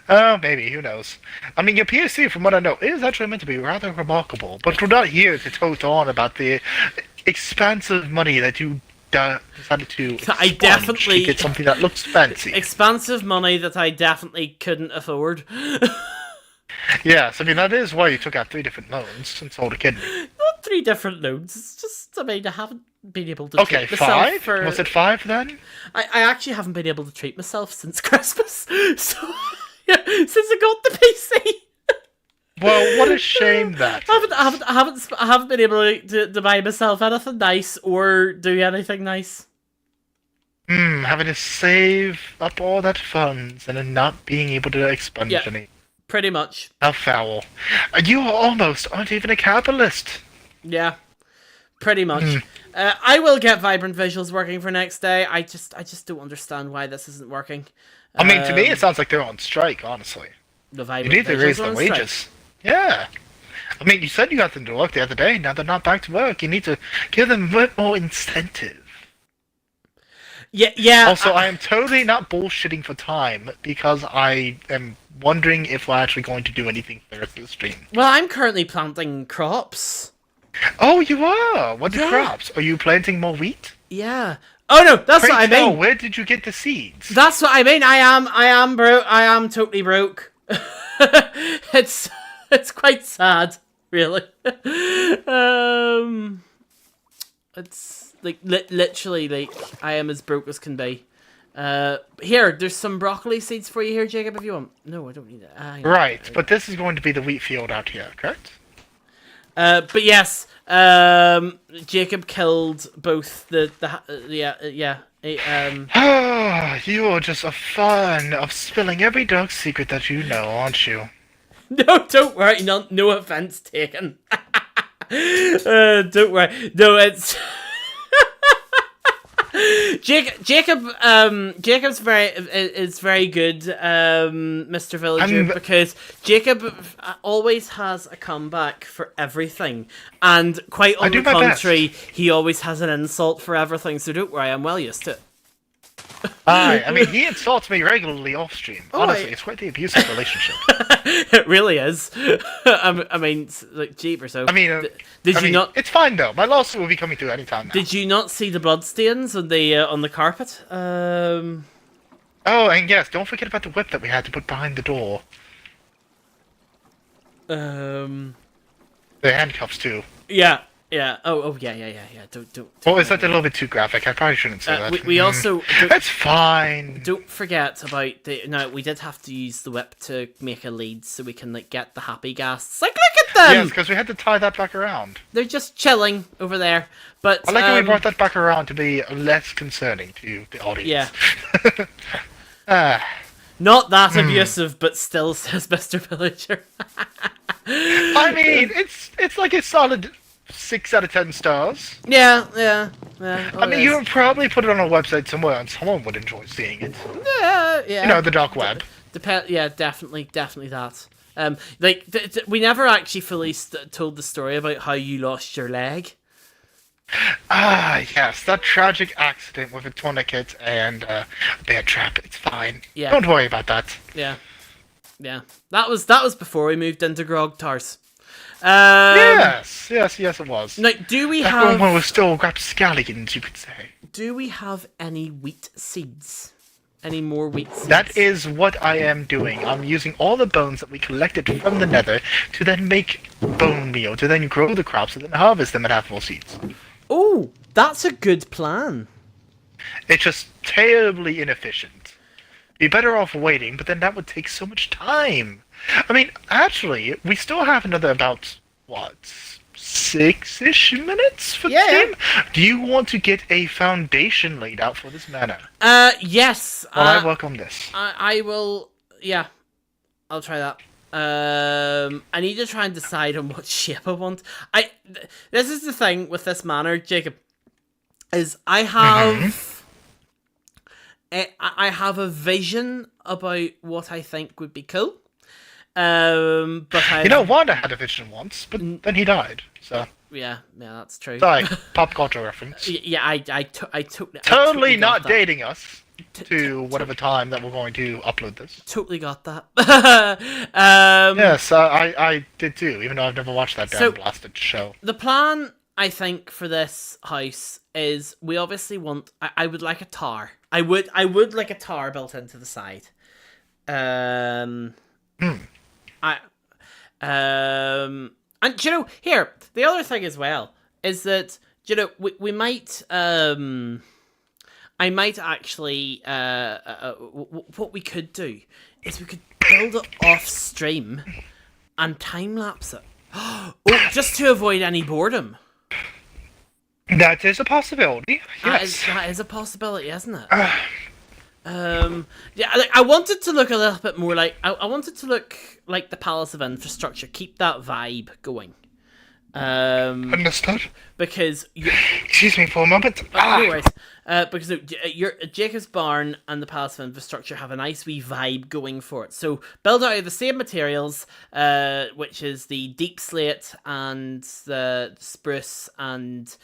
Oh, maybe, who knows. I mean, your POC, from what I know, is actually meant to be rather remarkable, but we're not here to toast on about the expansive money that you decided to get something that looks fancy. Expansive money that I definitely couldn't afford. Yes, I mean, that is why you took out 3 different loans and sold a kidney. Not 3 different loans, it's just, I mean, I haven't been able to treat myself 5? for... Was it 5 then? I actually haven't been able to treat myself since Christmas, so... since I got the PC. Well, what a shame that. I haven't been able to buy myself anything nice or do anything nice. Having to save up all that funds and then not being able to expunge any. Pretty much. How foul. You almost aren't even a capitalist. Yeah. Pretty much. I will get vibrant visuals working for next day. I just don't understand why this isn't working. I mean, to me, it sounds like they're on strike, honestly. The vibrant you need to raise visuals their on wages. strike. Yeah. I mean, you said you got them to work the other day. Now they're not back to work. You need to give them a bit more incentive. Yeah. Also, I am totally not bullshitting for time because I am wondering if we're actually going to do anything for the rest of the stream. Well, I'm currently planting crops. Oh, you are? What the crops? Are you planting more wheat? Yeah. Oh no, that's what I mean. Where did you get the seeds? That's what I mean. I am broke. I am totally broke. It's quite sad, really. It's like literally like I am as broke as can be. Here, there's some broccoli seeds for you here, Jacob, if you want. No, I don't need it. Right, but this is going to be the wheat field out here, correct? But yes, Jacob killed both the You're just a fan of spilling every dark secret that you know, aren't you? No, don't worry, no offense taken. Don't worry. No, it's Jacob's very good, Mr. Villager, because Jacob always has a comeback for everything, and quite on the contrary, he always has an insult for everything. So don't worry, I'm well used to it. I mean, he insults me regularly off stream. Honestly, it's quite the abusive relationship. It really is. I mean, like jeepers. So, did you not? It's fine though. My lawsuit will be coming through anytime now. Did you not see the bloodstains on the carpet? Oh, and yes, don't forget about the whip that we had to put behind the door. The handcuffs too. Yeah. Yeah. Oh. Yeah. Don't. Well, is that a little bit too graphic? I probably shouldn't say that. We also. That's fine. Don't forget about the. No, we did have to use the whip to make a lead so we can get the happy ghasts. Like, look at them! Yes, because we had to tie that back around. They're just chilling over there. But I like how we brought that back around to be less concerning to the audience. Yeah. Not that abusive, but still, says Mr. Villager. I mean, it's like a solid 6 out of 10 stars. Yeah. Oh, I mean, you would probably put it on a website somewhere, and someone would enjoy seeing it. Yeah. You know, the dark web. Yeah, definitely that. We never actually fully told the story about how you lost your leg. Ah, yes, that tragic accident with a tourniquet and a bear trap. It's fine. Yeah. Don't worry about that. Yeah. That was before we moved into Grogtars. Yes, it was. Now, do we Back have? when we were still rapscallions, you could say. Do we have any wheat seeds? Any more wheat seeds? That is what I am doing. I'm using all the bones that we collected from the nether to then make bone meal, to then grow the crops, and then harvest them and have more seeds. Oh, that's a good plan. It's just terribly inefficient. Be better off waiting, but then that would take so much time. I mean, actually, we still have another about, 6-ish minutes for this game? Do you want to get a foundation laid out for this manor? Yes. While I work on this. I will, yeah. I'll try that. I need to try and decide on what shape I want. This is the thing with this manor, Jacob, is I have I have a vision about what I think would be cool. But Wanda had a vision once, but then he died. So yeah, that's true. Sorry, pop culture reference. Yeah, I took totally not dating us. To whatever time that we're going to upload this. Totally got that. Yes, I did too, even though I've never watched that damn blasted show. The plan, I think, for this house is we obviously want. I would like a tower. I would like a tower built into the side. And here the other thing as well is that we might I might actually, what we could do is we could build it off stream and time lapse it. Oh, just to avoid any boredom. That is a possibility. Yes, that is a possibility, isn't it? Yeah, I want it to look a little bit more like I want it to look like the Palace of Infrastructure. Keep that vibe going. Understood. Because excuse me for a moment. No worries. Because your Jacob's Barn and the Palace of Infrastructure have a nice wee vibe going for it. So build out of the same materials, which is the deep slate and the spruce and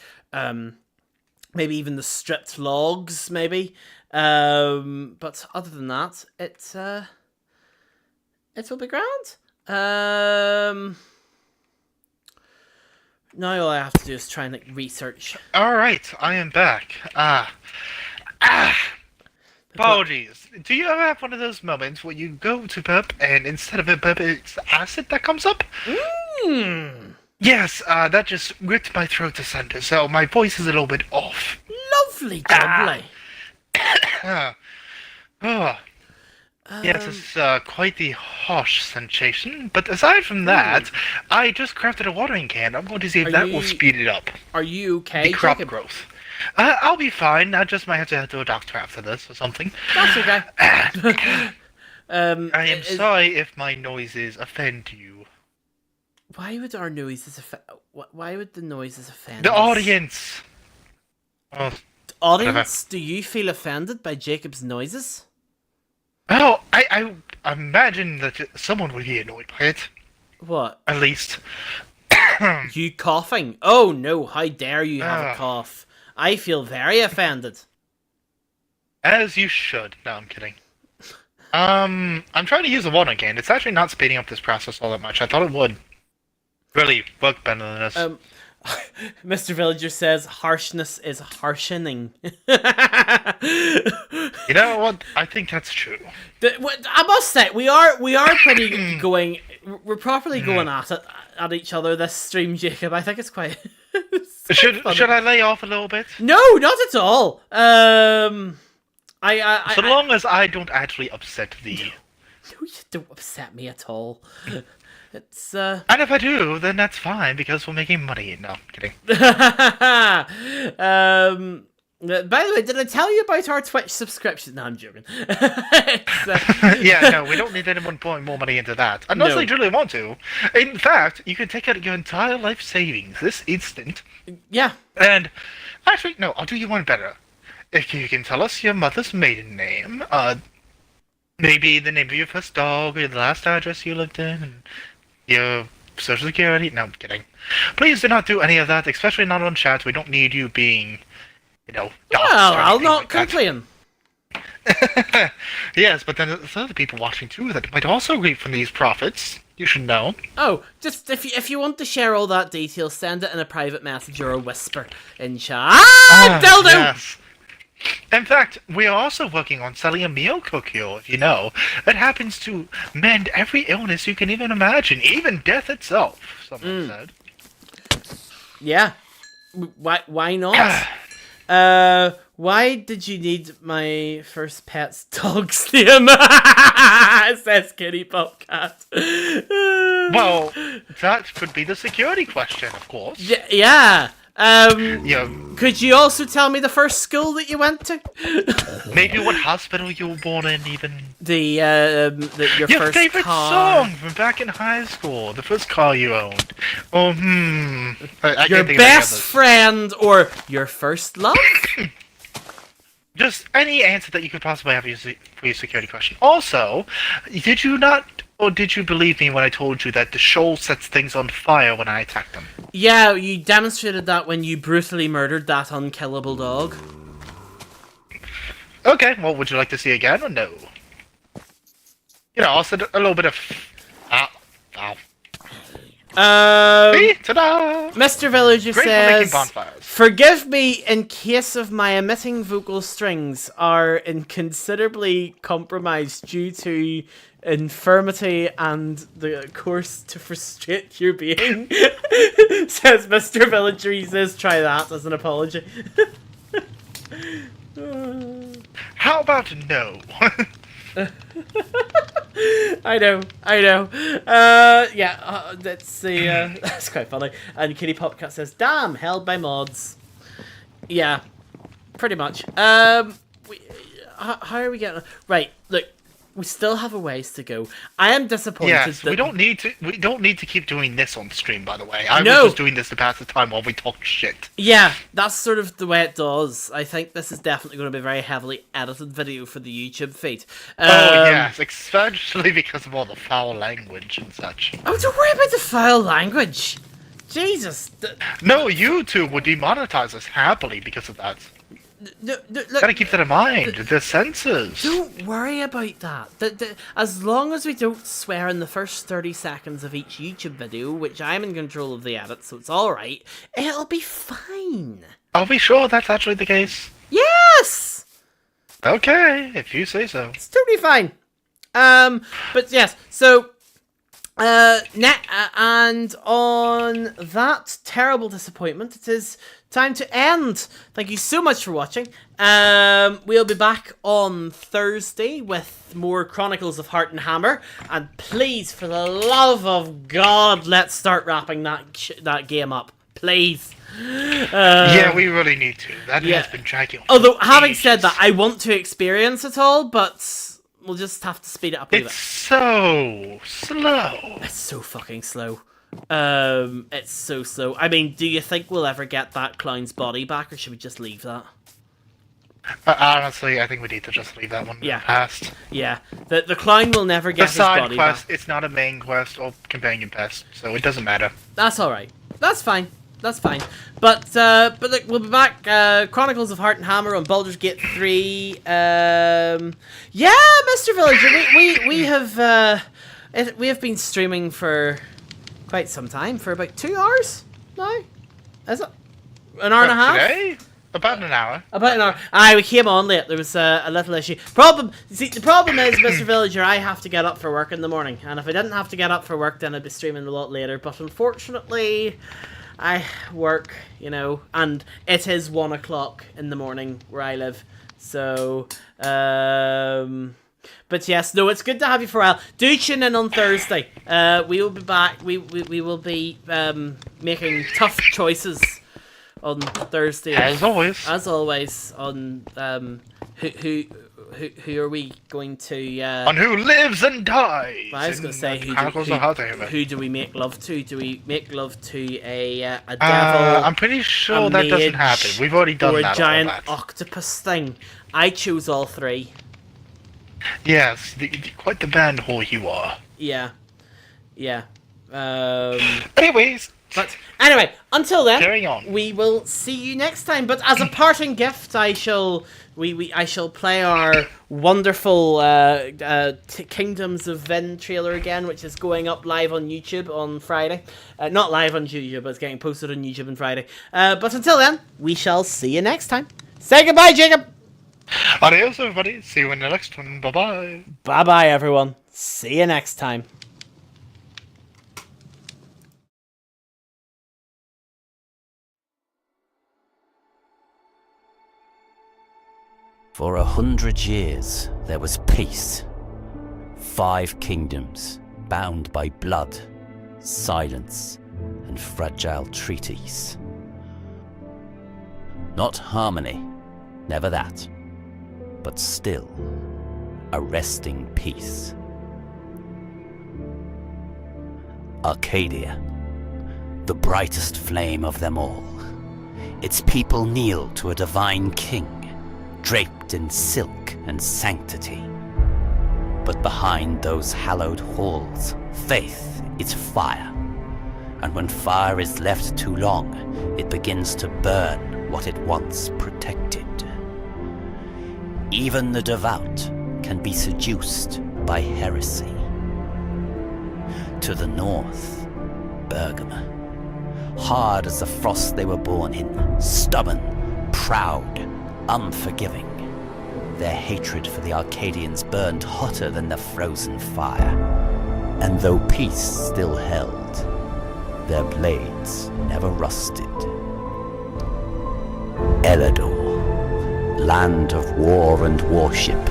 maybe even the stripped logs, maybe. But other than that, it will be grand. Now all I have to do is try and research. Alright, I am back. Apologies. Do you ever have one of those moments where you go to burp and instead of a burp it's acid that comes up? Yes, that just ripped my throat asunder, so my voice is a little bit off. Lovely, lovely. Yes, it's quite the harsh sensation, but aside from that, I just crafted a watering can. I'm going to see if that will speed it up. Are you okay, the crop Jacob? growth. I'll be fine. I just might have to head to a doctor after this or something. That's okay. I am sorry if my noises offend you. Why would our noises Why would the noises offend the us? Audience! Oh, audience, whatever. Do you feel offended by Jacob's noises? Oh, I imagine that someone would be annoyed by it. What? At least. You coughing? Oh no, how dare you have a cough. I feel very offended. As you should. No, I'm kidding. I'm trying to use the watering can. It's actually not speeding up this process all that much. I thought it would. Really work better than this. Mr. Villager says harshness is harshening. You know what? I think that's true. I must say, we are pretty going. We're properly going at each other this stream, Jacob. I think it's quite. Should I lay off a little bit? No, not at all. So long as I don't actually upset the No, you don't upset me at all. It's, And if I do, then that's fine, because we're making money. No, I'm kidding. By the way, did I tell you about our Twitch subscription? No, I'm joking. Yeah, no, we don't need anyone pouring more money into that. Unless No. they truly want to. In fact, you can take out your entire life savings this instant. Yeah. And, actually, no, I'll do you one better. If you can tell us your mother's maiden name, maybe the name of your first dog, or the last address you lived in, and your social security. No, I'm kidding. Please do not do any of that, especially not on chat. We don't need you being, Well, doxed or I'll anything not like that. complain. Yes, but then there's other people watching too that might also reap from these profits. You should know. Oh, just if you want to share all that detail, send it in a private message or a whisper in chat. Dildo! Yes. In fact, we are also working on selling a meal cure, if you know. It happens to mend every illness you can even imagine, even death itself, someone said. Yeah. Why not? Why did you need my first pet's dog's name? Says Kitty Bobcat. Well, that could be the security question, of course. Yeah. Yeah, Could you also tell me the first school that you went to? maybe what hospital you were born in, even. Your Your first favorite car. song from back in high school, the first car you owned. Oh, I Your can't think of any best others. friend or your first love? Just any answer that you could possibly have for your security question. Also, did you not, or did you believe me when I told you that the shoal sets things on fire when I attack them? Yeah, you demonstrated that when you brutally murdered that unkillable dog. Okay, well, would you like to see again, or no? You know, also a little bit of... Ow. See? Ta-da! Mr. Villager Great for making says, bonfires. "Forgive me in case of my emitting vocal strings are considerably compromised due to infirmity and the course to frustrate your being." Says Mr. Villager. He says, "Try that as an apology." How about no? I know. That's the that's quite funny. And Kitty Popcat says, "Damn, held by mods." Yeah, pretty much. How are we getting? Right, look, we still have a ways to go. I am disappointed. Yes, that we don't need to keep doing this on stream, by the way. I No. was just doing this to pass the time while we talk shit. Yeah, that's sort of the way it does. I think this is definitely going to be a very heavily edited video for the YouTube feed. Yes, especially because of all the foul language and such. Oh, don't worry about the foul language. Jesus. No, YouTube would demonetize us happily because of that. Look, Gotta keep that in mind. The censors. don't worry about that. As long as we don't swear in the first 30 seconds of each YouTube video, which I'm in control of the edit, so it's alright, it'll be fine. Are we sure that's actually the case? Yes! Okay, if you say so. It's totally fine. But yes, so... and on that terrible disappointment, it is time to end. Thank you so much for watching. We'll be back on Thursday with more Chronicles of Heart and Hammer. And please, for the love of God, let's start wrapping that game up. Please. Yeah, we really need to. That yeah. has been dragging on. Although, having ages. said that, I want to experience it all, but we'll just have to speed it up a It's bit. so slow. It's so fucking slow. It's so slow. I mean, do you think we'll ever get that clown's body back, or should we just leave that? Honestly, I think we need to just leave that one Yeah. past. Yeah, the clown will never The get his side body quest, back. it's not a main quest or companion quest, so it doesn't matter. That's alright. That's fine. That's fine. But look, we'll be back. Chronicles of Heart and Hammer on Baldur's Gate 3. Yeah, Mr. Villager, we have been streaming for quite some time, for about 2 hours now. Is it? An hour and a half? Today? About an hour. About an hour. Aye, we came on late. There was a little issue. The problem is, Mr. Villager, I have to get up for work in the morning. And if I didn't have to get up for work, then I'd be streaming a lot later. But unfortunately, I work, you know, and it is 1 o'clock in the morning where I live. So, But yes, no, it's good to have you for a while. Do tune in on Thursday. We will be back. We will be making tough choices on Thursday. As always. As always, on who are we going to... on who lives and dies. I was going to say, who do we make love to? Do we make love to a devil? I'm pretty sure that doesn't happen. We've already done or that. a giant all that. octopus thing. I choose all three. Yes, quite the band whore you are. Yeah. Anyways. But anyway, until then, carry on. We will see you next time. But as a parting gift, I shall play our wonderful Kingdoms of Vin trailer again, which is going up live on YouTube on Friday. Not live on YouTube, but it's getting posted on YouTube on Friday. But until then, we shall see you next time. Say goodbye, Jacob. Adios, everybody. See you in the next one. Bye-bye. Bye-bye, everyone. See you next time. For 100 years, there was peace. 5 kingdoms, bound by blood, silence, and fragile treaties. Not harmony, never that, but still a resting peace. Arcadia, the brightest flame of them all. Its people kneel to a divine king, draped in silk and sanctity. But behind those hallowed halls, faith is fire. And when fire is left too long, it begins to burn what it once protected. Even the devout can be seduced by heresy. To the north, Bergama, hard as the frost they were born in, stubborn, proud, unforgiving. Their hatred for the Arcadians burned hotter than the frozen fire. And though peace still held, their blades never rusted. Elador, land of war and warship.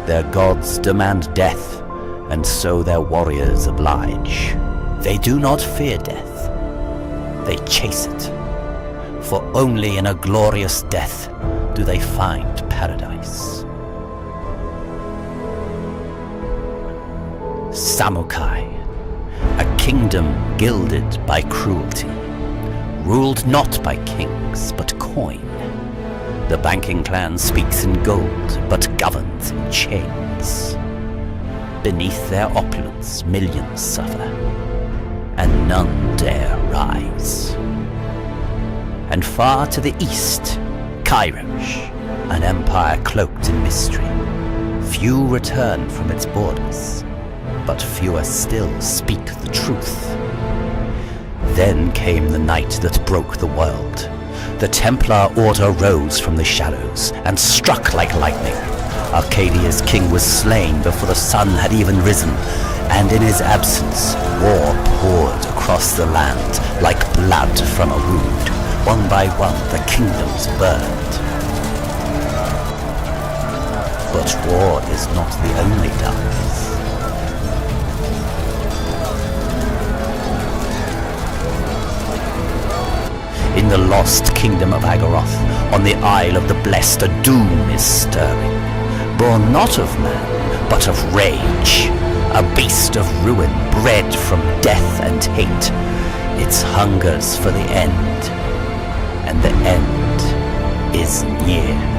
Their gods demand death, and so their warriors oblige. They do not fear death, they chase it. For only in a glorious death do they find paradise. Samukai, a kingdom gilded by cruelty, ruled not by kings but coin. The banking clan speaks in gold but governs in chains. Beneath their opulence millions suffer, and none dare rise. And far to the east, Kairosh, an empire cloaked in mystery. Few return from its borders, but fewer still speak the truth. Then came the night that broke the world. The Templar Order rose from the shadows and struck like lightning. Arcadia's king was slain before the sun had even risen, and in his absence, war poured across the land like blood from a wound. One by one, the kingdoms burned. But war is not the only darkness. In the lost kingdom of Agaroth, on the Isle of the Blessed, a doom is stirring, born not of man, but of rage, a beast of ruin bred from death and hate. It hungers for the end, and the end is near.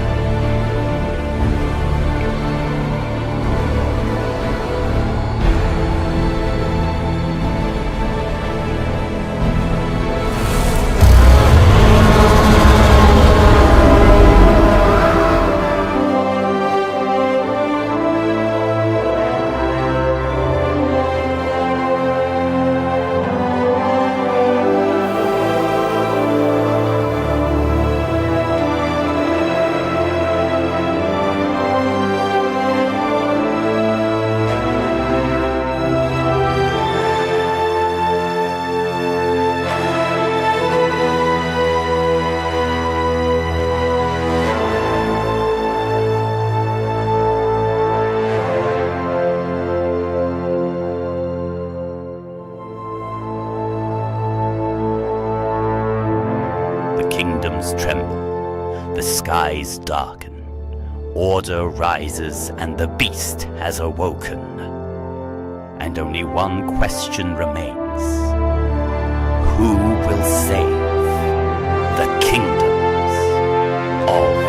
tremble, the skies darken, order rises, and the beast has awoken. And only one question remains. Who will save the kingdoms of